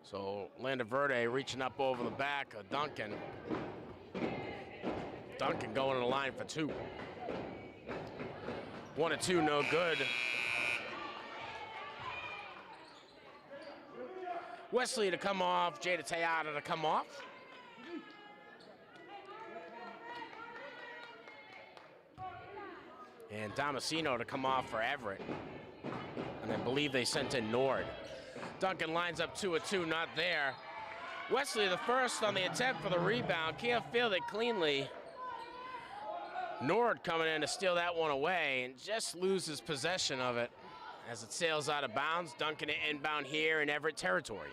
So Verde reaching up over the back of Duncan. Duncan going to the line for 2. 1 and 2, no good. Wesley to come off, Jada Tejada to come off. And Damasino to come off for Everett. And I believe they sent in Nord. Duncan lines up 2 of 2, not there. Wesley the first on the attempt for the rebound. Can't field it cleanly. Nord coming in to steal that one away and just loses possession of it as it sails out of bounds. Duncan inbound here in Everett territory.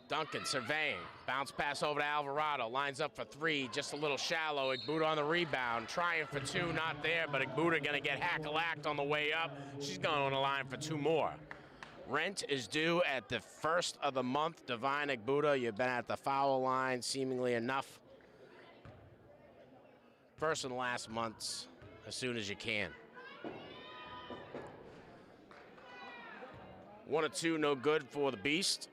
Duncan surveying, bounce pass over to Alvarado, lines up for 3, just a little shallow. Egbuda on the rebound, trying for 2, not there, but Egbuda gonna get hack-a-lacked on the way up. She's going on the line for 2 more. Rent is due at the first of the month. Divine Egbuda, you've been at the foul line seemingly enough. First and last months, as soon as you can. 1 or 2, no good for the Beast.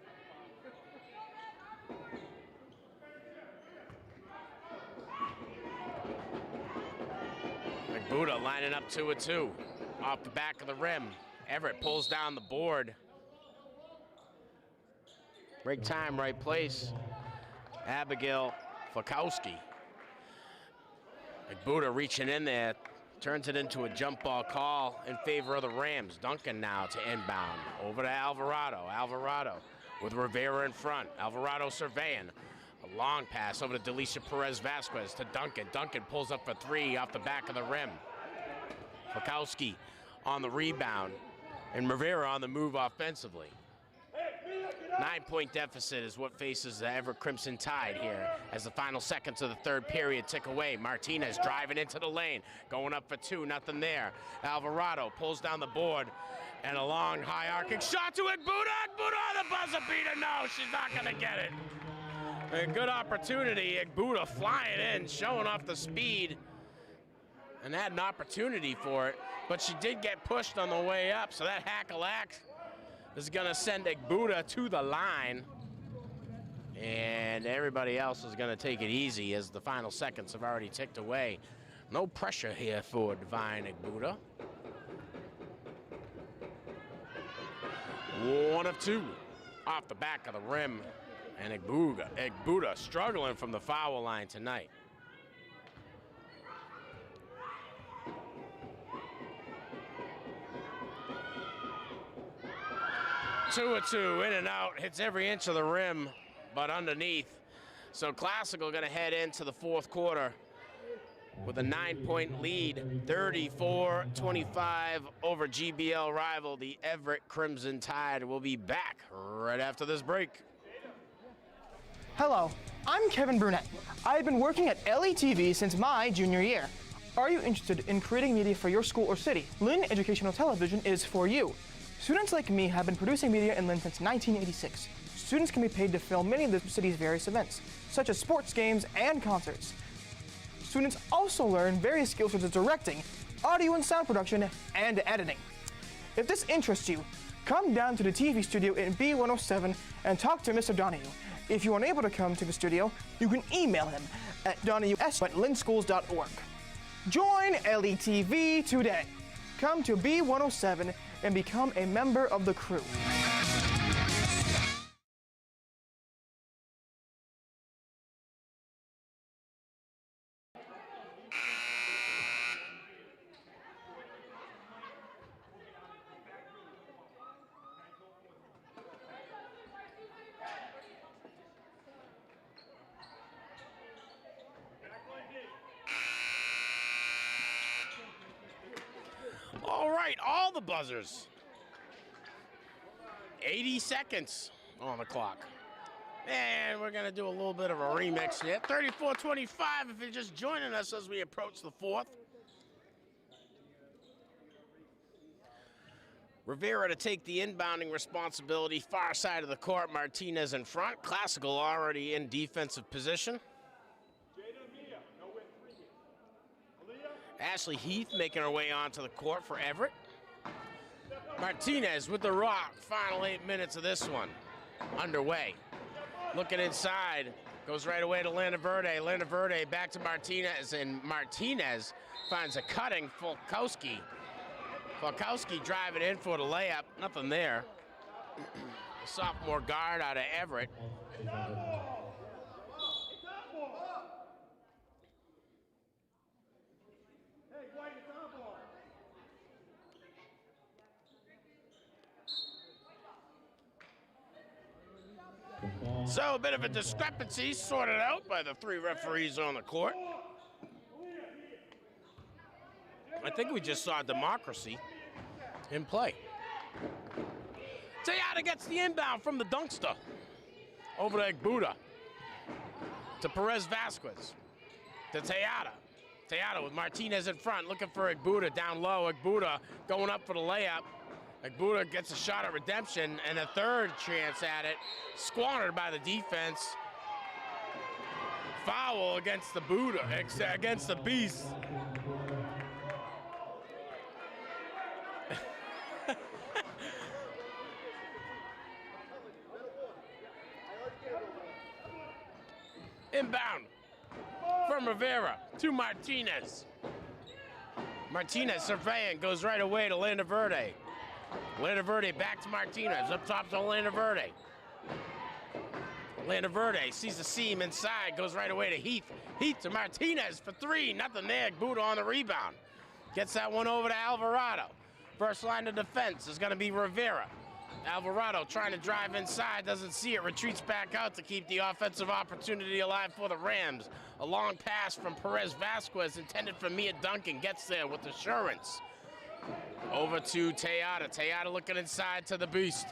Buddha lining up 2 or 2 off the back of the rim. Everett pulls down the board. Break time, right place. Abigail Fakowski. Buddha reaching in there, turns it into a jump ball call in favor of the Rams. Duncan now to inbound. Over to Alvarado. Alvarado with Rivera in front. Alvarado surveying. A long pass over to Delicia Perez-Vasquez to Duncan. Duncan pulls up for 3 off the back of the rim. Fakowski on the rebound, and Rivera on the move offensively. 9-point deficit is what faces the Everett Crimson Tide here as the final seconds of the third period tick away. Martinez driving into the lane, going up for 2, nothing there. Alvarado pulls down the board, and a long high arcing shot to Igbuda. Igbuda on the buzzer beater. No, she's not gonna get it. A good opportunity. Igbuda flying in, showing off the speed, and had an opportunity for it, but she did get pushed on the way up, so that hack-a-lack is gonna send Igbuda to the line, and everybody else is gonna take it easy as the final seconds have already ticked away. No pressure here for Divine Igbuda. 1 of 2 off the back of the rim, and Igbuda struggling from the foul line tonight. Two or 2, in and out, hits every inch of the rim, but underneath. So Classical gonna head into the fourth quarter with a 9-point lead, 34-25 over GBL rival, the Everett Crimson Tide. Will be back right after this break. Hello, I'm Kevin Burnett. I've been working at LETV since my junior year. Are you interested in creating media for your school or city? Lynn Educational Television is for you. Students like me have been producing media in Lynn since 1986. Students can be paid to film many of the city's various events, such as sports games and concerts. Students also learn various skills such as directing, audio and sound production, and editing. If this interests you, come down to the TV studio in B107 and talk to Mr. Donahue. If you're unable to come to the studio, you can email him at donahue@lynnschools.org. Join LETV today. Come to B107 and become a member of the crew. All right, all the buzzers. 80 seconds on the clock. And we're going to do a little bit of a remix here. 34-25 if you're just joining us as we approach the fourth. Rivera to take the inbounding responsibility. Far side of the court, Martinez in front. Classical already in defensive position. Ashley Heath making her way onto the court for Everett. Martinez with the rock. Final 8 minutes of this one underway. Looking inside, goes right away to Landa Verde. Landa Verde back to Martinez, and Martinez finds a cutting Falkowski. Falkowski driving in for the layup. Nothing there. Sophomore guard out of Everett. So a bit of a discrepancy sorted out by the 3 referees on the court. I think we just saw democracy in play. Tejada gets the inbound from the dunkster. Over to Igbuda. To Perez-Vasquez. To Tejada. Tejada with Martinez in front, looking for Igbuda down low. Igbuda going up for the layup. Igbuda gets a shot at redemption and a third chance at it, squandered by the defense. Foul against the Buddha, against the Beast. Inbound from Rivera to Martinez. Martinez surveying, goes right away to Landa Verde. Landa Verde back to Martinez, up top to Landa Verde. Landa Verde sees the seam inside, goes right away to Heath. Heath to Martinez for three, nothing there. Buddha on the rebound. Gets that one over to Alvarado. First line of defense is gonna be Rivera. Alvarado trying to drive inside, doesn't see it, retreats back out to keep the offensive opportunity alive for the Rams. A long pass from Perez Vasquez intended for Mia Duncan, gets there with assurance. Over to Tejada. Tejada looking inside to the beast.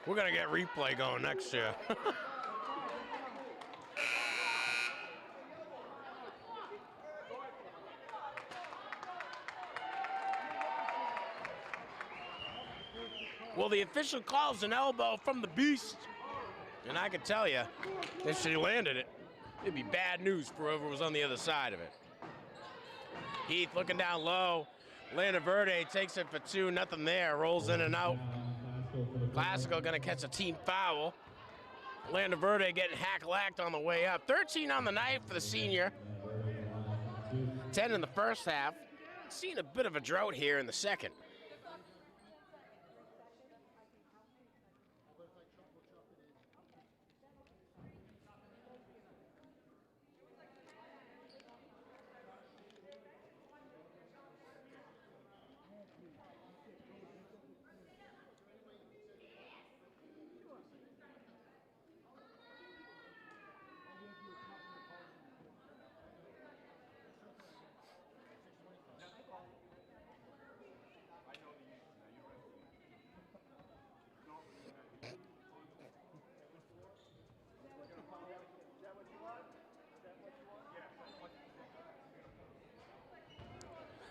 We're gonna get replay going next year. Well, the official calls an elbow from the beast. And I can tell you, if she landed it, it'd be bad news for whoever was on the other side of it. Heath looking down low. Landa Verde takes it for two, nothing there, rolls in and out. Classical gonna catch a team foul. Landa Verde getting hack-lacked on the way up. 13 on the night for the senior. 10 in the first half. Seen a bit of a drought here in the second.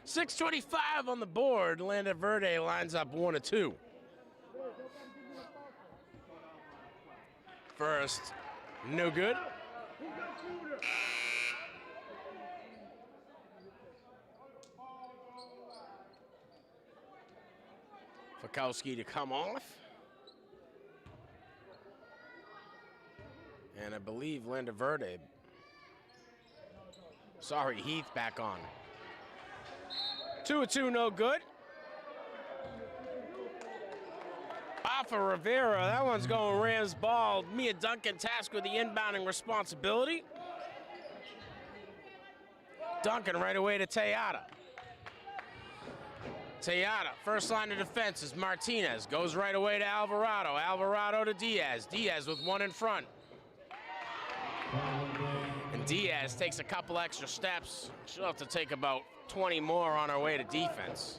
.625 on the board. Landa Verde lines up 1-2. First, no good. Fakowski to come off. And I believe Landa Verde. Sorry, Heath back on. 2-2, no good. Off of Rivera, that one's going Rams ball. Mia Duncan tasked with the inbounding responsibility. Duncan right away to Tejada. Tejada, first line of defense is Martinez. Goes right away to Alvarado. Alvarado to Diaz. Diaz with one in front. And Diaz takes a couple extra steps. She'll have to take about 20 more on our way to defense.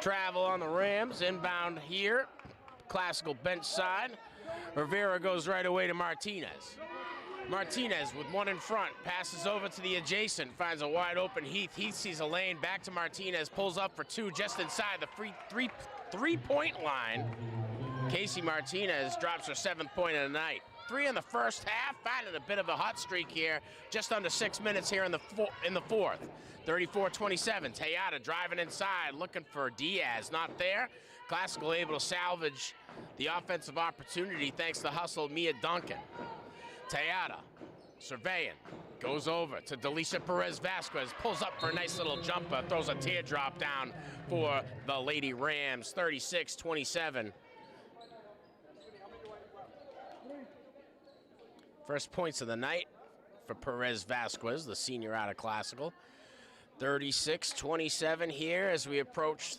Travel on the Rams, inbound here. Classical bench side. Rivera goes right away to Martinez. Martinez with one in front, passes over to the adjacent, finds a wide open Heath. Heath sees a lane, back to Martinez, pulls up for two just inside the three-point line. Casey Martinez drops her 7th point of the night. 3 in the first half, finding a bit of a hot streak here. Just under 6 minutes here in the fourth. 34-27, Tejada driving inside, looking for Diaz, not there. Classical able to salvage the offensive opportunity thanks to hustle Mia Duncan. Tejada, surveying, goes over to Delisha Perez Vasquez, pulls up for a nice little jumper, throws a teardrop down for the Lady Rams, 36-27. First points of the night for Perez Vasquez, the senior out of Classical. 36-27 here as we approach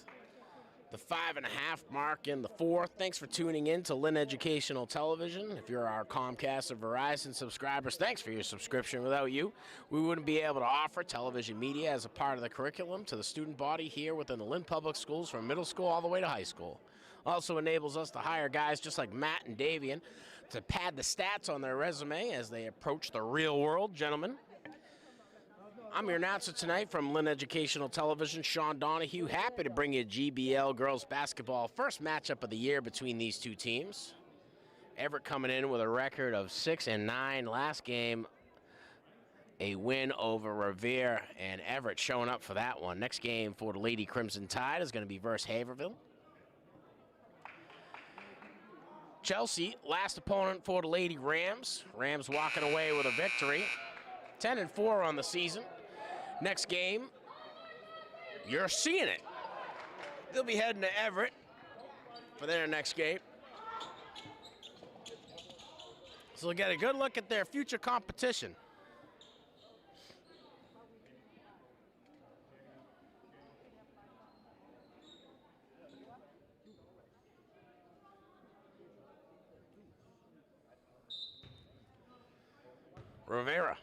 the 5.5 mark in the fourth. Thanks for tuning in to Lynn Educational Television. If you're our Comcast or Verizon subscribers, thanks for your subscription. Without you, we wouldn't be able to offer television media as a part of the curriculum to the student body here within the Lynn Public Schools from middle school all the way to high school. Also enables us to hire guys just like Matt and Davian to pad the stats on their resume as they approach the real world, gentlemen. I'm your announcer tonight from Lynn Educational Television, Sean Donahue. Happy to bring you GBL girls basketball. First matchup of the year between these two teams. Everett coming in with a record of 6-9. Last game, a win over Rivera, and Everett showing up for that one. Next game for the Lady Crimson Tide is going to be versus Haverhill. Chelsea, last opponent for the Lady Rams. Rams walking away with a victory. 10-4 on the season. Next game, you're seeing it. They'll be heading to Everett for their next game. So we'll get a good look at their future competition. Rivera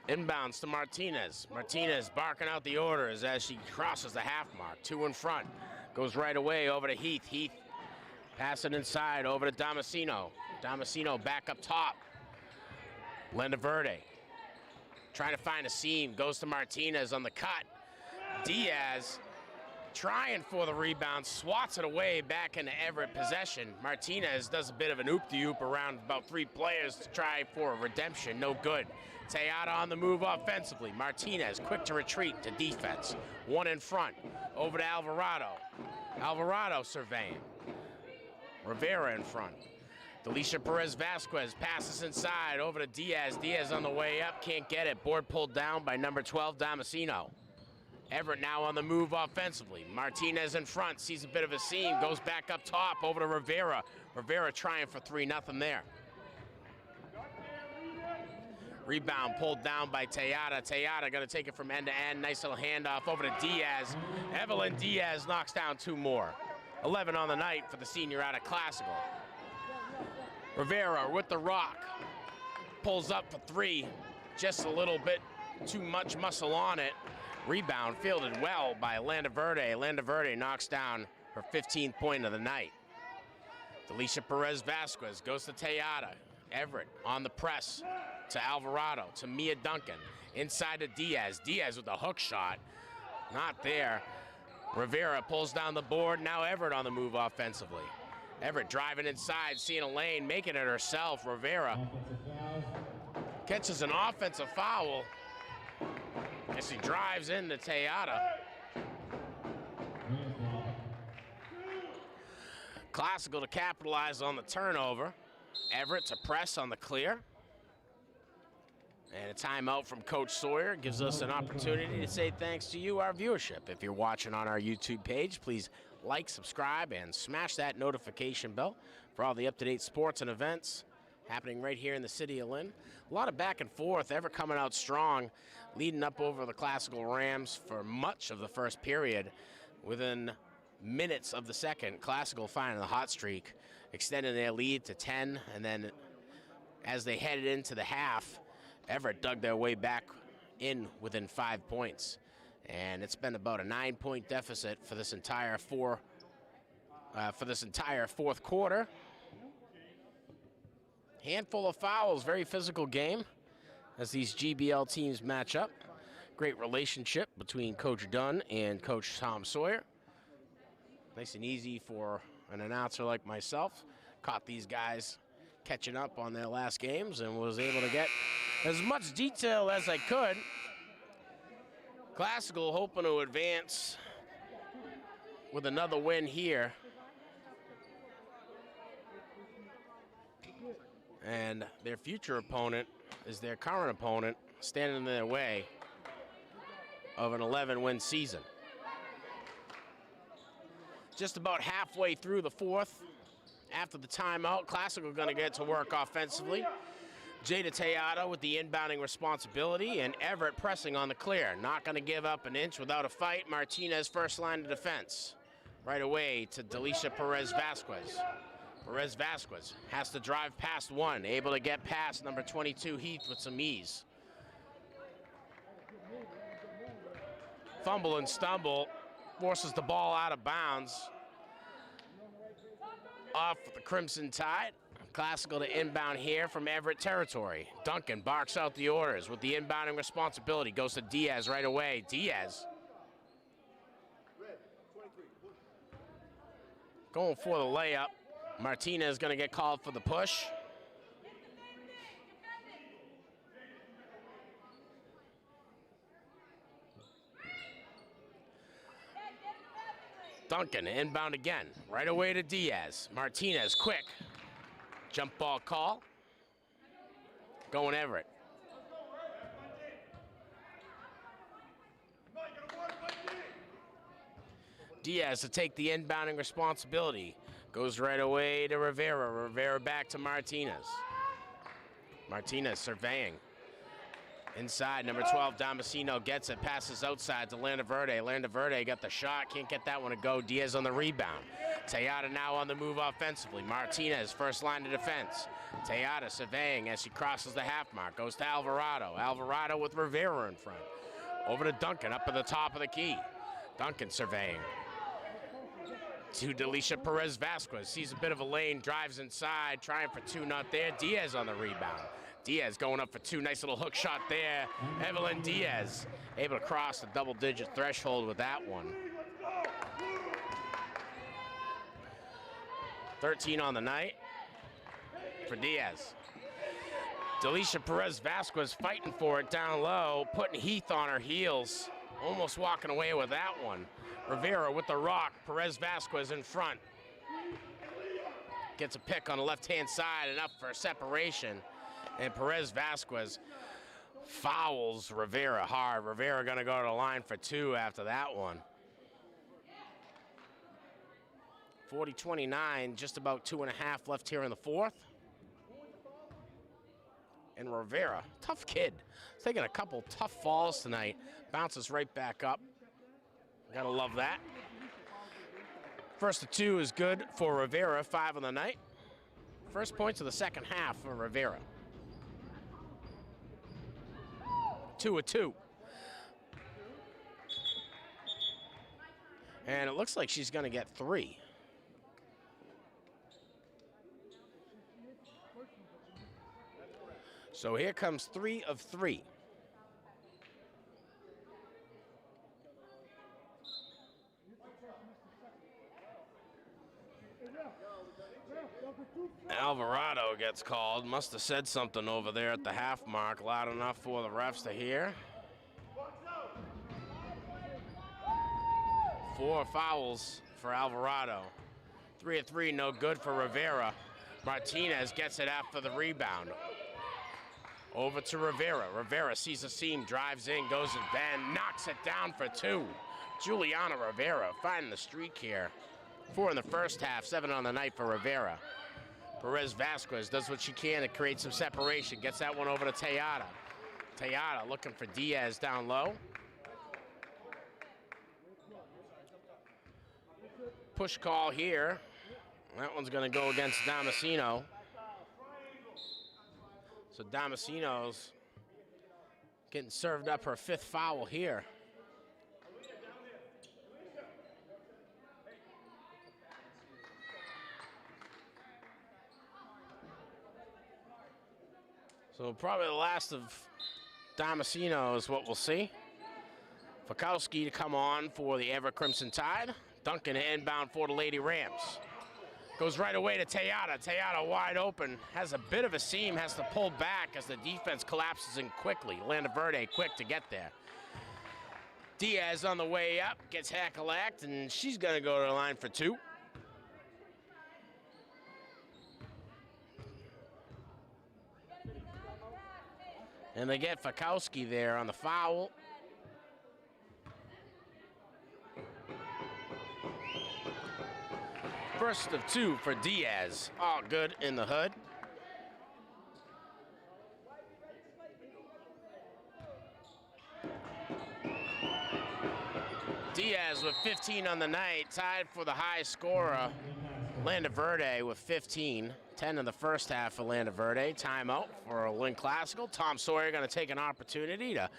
inbounds to Martinez. Martinez barking out the orders as she crosses the half mark. 2 in front. Goes right away over to Heath. Heath passing inside over to Damasceno. Damasceno back up top. Linda Verde trying to find a seam. Goes to Martinez on the cut. Diaz trying for the rebound. Swats it away back into Everett possession. Martinez does a bit of an oop-de-oop around about 3 players to try for a redemption. No good. Tejada on the move offensively. Martinez quick to retreat to defense. 1 in front. Over to Alvarado. Alvarado surveying. Rivera in front. Delisha Perez-Vasquez passes inside over to Diaz. Diaz on the way up, can't get it. Board pulled down by number 12, Damasceno. Everett now on the move offensively. Martinez in front, sees a bit of a seam, goes back up top over to Rivera. Rivera trying for 3-0 there. Rebound pulled down by Tejada. Tejada gonna take it from end to end. Nice little handoff over to Diaz. Evelyn Diaz knocks down 2 more. 11 on the night for the senior out of Classical. Rivera with the rock. Pulls up for 3. Just a little bit too much muscle on it. Rebound fielded well by Landa Verde. Landa Verde knocks down her 15th point of the night. Delisha Perez-Vasquez goes to Tejada. Everett on the press to Alvarado, to Mia Duncan. Inside to Diaz. Diaz with a hook shot. Not there. Rivera pulls down the board. Now Everett on the move offensively. Everett driving inside, seeing a lane, making it herself. Rivera catches an offensive foul as he drives into Tejada. Classical to capitalize on the turnover. Everett to press on the clear. And a timeout from Coach Sawyer gives us an opportunity to say thanks to you, our viewership. If you're watching on our YouTube page, please like, subscribe, and smash that notification bell for all the up-to-date sports and events happening right here in the city of Lynn. A lot of back and forth, Everett coming out strong, leading up over the Classical Rams for much of the first period. Within minutes of the second, Classical finding the hot streak, extending their lead to 10, and then as they headed into the half, Everett dug their way back in within 5 points. And it's been about a 9-point deficit for this entire fourth quarter. Handful of fouls, very physical game as these GBL teams match up. Great relationship between Coach Dunn and Coach Tom Sawyer. Nice and easy for an announcer like myself. Caught these guys catching up on their last games and was able to get as much detail as I could. Classical hoping to advance with another win here. And their future opponent is their current opponent, standing in their way of an 11-win season. Just about halfway through the fourth. After the timeout, Classical going to get to work offensively. Jada Tejada with the inbounding responsibility, and Everett pressing on the clear. Not going to give up an inch without a fight. Martinez first line of defense. Right away to Delisha Perez-Vasquez. Perez-Vasquez has to drive past 1, able to get past number 22 Heath with some ease. Fumble and stumble, forces the ball out of bounds. Off the Crimson Tide. Classical to inbound here from Everett territory. Duncan barks out the orders with the inbounding responsibility. Goes to Diaz right away. Diaz going for the layup. Martinez going to get called for the push. Duncan inbound again, right away to Diaz. Martinez, quick. Jump ball call. Going Everett. Diaz to take the inbounding responsibility. Goes right away to Rivera. Rivera back to Martinez. Martinez surveying. Inside, number 12, Damasino gets it, passes outside to Landaverde. Landaverde got the shot, can't get that one to go. Diaz on the rebound. Tejada now on the move offensively. Martinez, first line of defense. Tejada surveying as she crosses the half mark. Goes to Alvarado. Alvarado with Rivera in front. Over to Duncan, up at the top of the key. Duncan surveying. To Delisha Perez-Vasquez. Sees a bit of a lane, drives inside, trying for two, not there. Diaz on the rebound. Diaz going up for two, nice little hook shot there. Evelyn Diaz able to cross the double-digit threshold with that one. 13 on the night for Diaz. Delisha Perez-Vasquez fighting for it down low, putting Heath on her heels, almost walking away with that one. Rivera with the rock, Perez-Vasquez in front. Gets a pick on the left-hand side and up for separation. And Perez-Vasquez fouls Rivera hard. Rivera gonna go to the line for two after that one. 40-29, just about 2.5 left here in the fourth. And Rivera, tough kid. He's taking a couple tough falls tonight. Bounces right back up. Gotta love that. First of two is good for Rivera, 5 on the night. First points of the second half for Rivera. 2 of 2. And it looks like she's gonna get 3. So here comes 3 of 3. Alvarado gets called. Must have said something over there at the half mark, loud enough for the refs to hear. 4 fouls for Alvarado. 3 of 3, no good for Rivera. Martinez gets it after the rebound. Over to Rivera. Rivera sees a seam, drives in, goes and bend, knocks it down for 2. Juliana Rivera finding the streak here. 4 in the first half, 7 on the night for Rivera. Perez-Vasquez does what she can to create some separation. Gets that one over to Tejada. Tejada looking for Diaz down low. Push call here. That one's going to go against Damasino. So Damasino's getting served up her 5th foul here. So probably the last of Damasino is what we'll see. Fakowski to come on for the Everett Crimson Tide. Duncan inbound for the Lady Rams. Goes right away to Tejada. Tejada wide open. Has a bit of a seam, has to pull back as the defense collapses in quickly. Landaverde quick to get there. Diaz on the way up, gets hackalacked, and she's gonna go to the line for 2. And they get Fakowski there on the foul. First of 2 for Diaz. All good in the hood. Diaz with 15 on the night, tied for the high scorer. Landaverde with 15. 10 in the first half for Landaverde. Timeout for Lynn Classical. Tom Sawyer going to take an opportunity to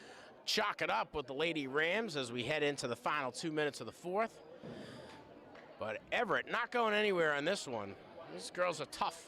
chalk it up with the Lady Rams as we head into the final 2 minutes of the fourth. But Everett not going anywhere on this one. These girls are tough.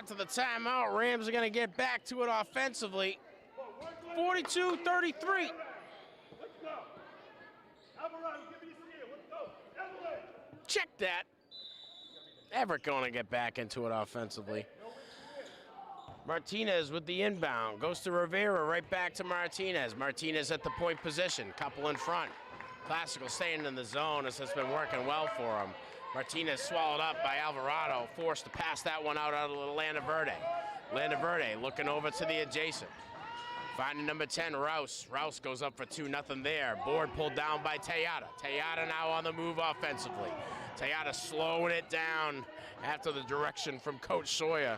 after the timeout. Rams are going to get back to it offensively. 42-33. Check that. Everett going to get back into it offensively. Martinez with the inbound. Goes to Rivera, right back to Martinez. Martinez at the point position. Couple in front. Classical staying in the zone as it's been working well for him. Martinez swallowed up by Alvarado. Forced to pass that one out of Landaverde. Landaverde looking over to the adjacent. Finding number 10, Rouse. Rouse goes up for 2, nothing there. Board pulled down by Tejada. Tejada now on the move offensively. Tejada slowing it down after the direction from Coach Sawyer.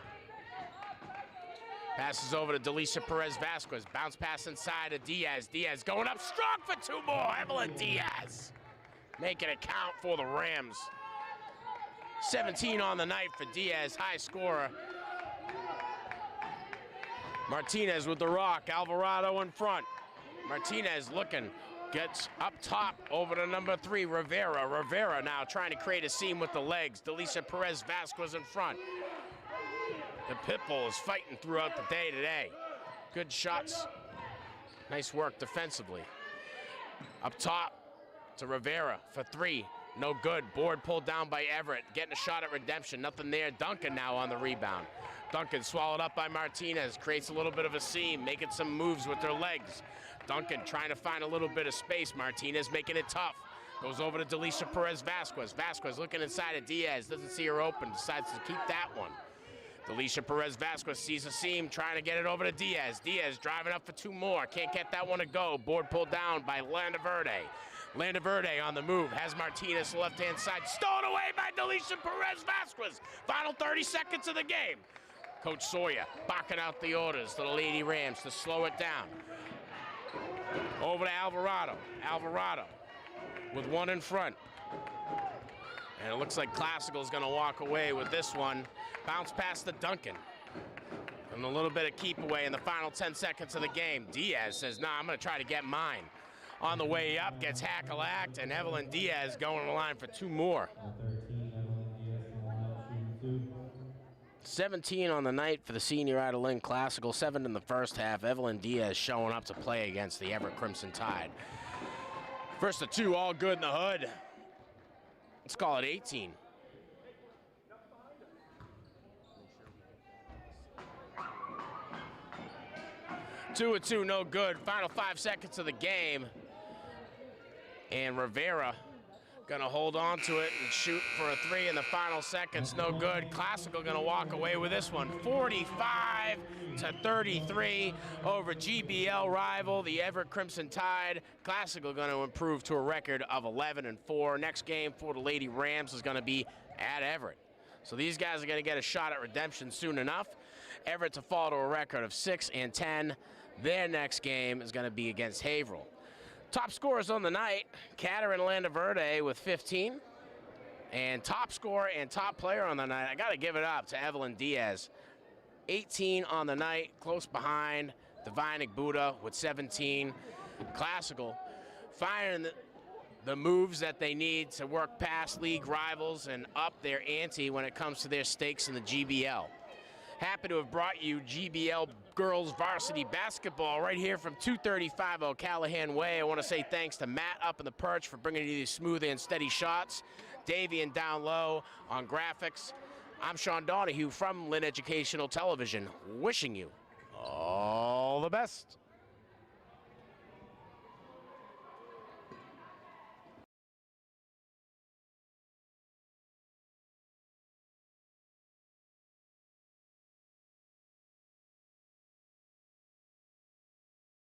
Passes over to Delicia Perez-Vasquez. Bounce pass inside to Diaz. Diaz going up strong for 2 more. Evelyn Diaz making it count for the Rams. 17 on the night for Diaz, high scorer. Martinez with the rock. Alvarado in front. Martinez looking. Gets up top over to number 3, Rivera. Rivera now trying to create a seam with the legs. Delicia Perez-Vasquez in front. The Pitbull is fighting throughout the day today. Good shots. Nice work defensively. Up top to Rivera for 3. No good. Board pulled down by Everett. Getting a shot at redemption. Nothing there. Duncan now on the rebound. Duncan swallowed up by Martinez. Creates a little bit of a seam. Making some moves with their legs. Duncan trying to find a little bit of space. Martinez making it tough. Goes over to Delicia Perez-Vasquez. Vasquez looking inside of Diaz. Doesn't see her open. Decides to keep that one. Delicia Perez-Vasquez sees a seam, trying to get it over to Diaz. Diaz driving up for 2 more. Can't get that one to go. Board pulled down by Landaverde. Landaverde on the move. Has Martinez left-hand side. Stolen away by Delicia Perez-Vasquez. Final 30 seconds of the game. Coach Sawyer barking out the orders to the Lady Rams to slow it down. Over to Alvarado. Alvarado with 1 in front. And it looks like Classical is going to walk away with this one. Bounce pass to Duncan. And a little bit of keep away in the final 10 seconds of the game. Diaz says, nah, I'm going to try to get mine. On the way up, gets hackalacked, and Evelyn Diaz going on the line for 2 more. 17 on the night for the senior out of Lynn Classical. 7 in the first half. Evelyn Diaz showing up to play against the Everett Crimson Tide. First of 2, all good in the hood. Let's call it 18. Two of 2, no good. Final 5 seconds of the game. And Rivera gonna hold on to it and shoot for a 3 in the final seconds. No good. Classical gonna walk away with this one. 45-33 over GBL rival, the Everett Crimson Tide. Classical gonna improve to a record of 11-4. Next game for the Lady Rams is gonna be at Everett. So these guys are gonna get a shot at redemption soon enough. Everett to fall to a record of 6-10. Their next game is gonna be against Haverhill. Top scorers on the night, Catter and Landaverde with 15. And top scorer and top player on the night, I got to give it up to Evelyn Diaz. 18 on the night, close behind Davian Buddha with 17. Classical, finding the moves that they need to work past league rivals and up their ante when it comes to their stakes in the GBL. Happy to have brought you GBL Girls Varsity Basketball right here from 235 O'Callahan Way. I want to say thanks to Matt up in the perch for bringing you these smooth and steady shots. Davian down low on graphics. I'm Sean Donahue from Lynn Educational Television, wishing you all the best.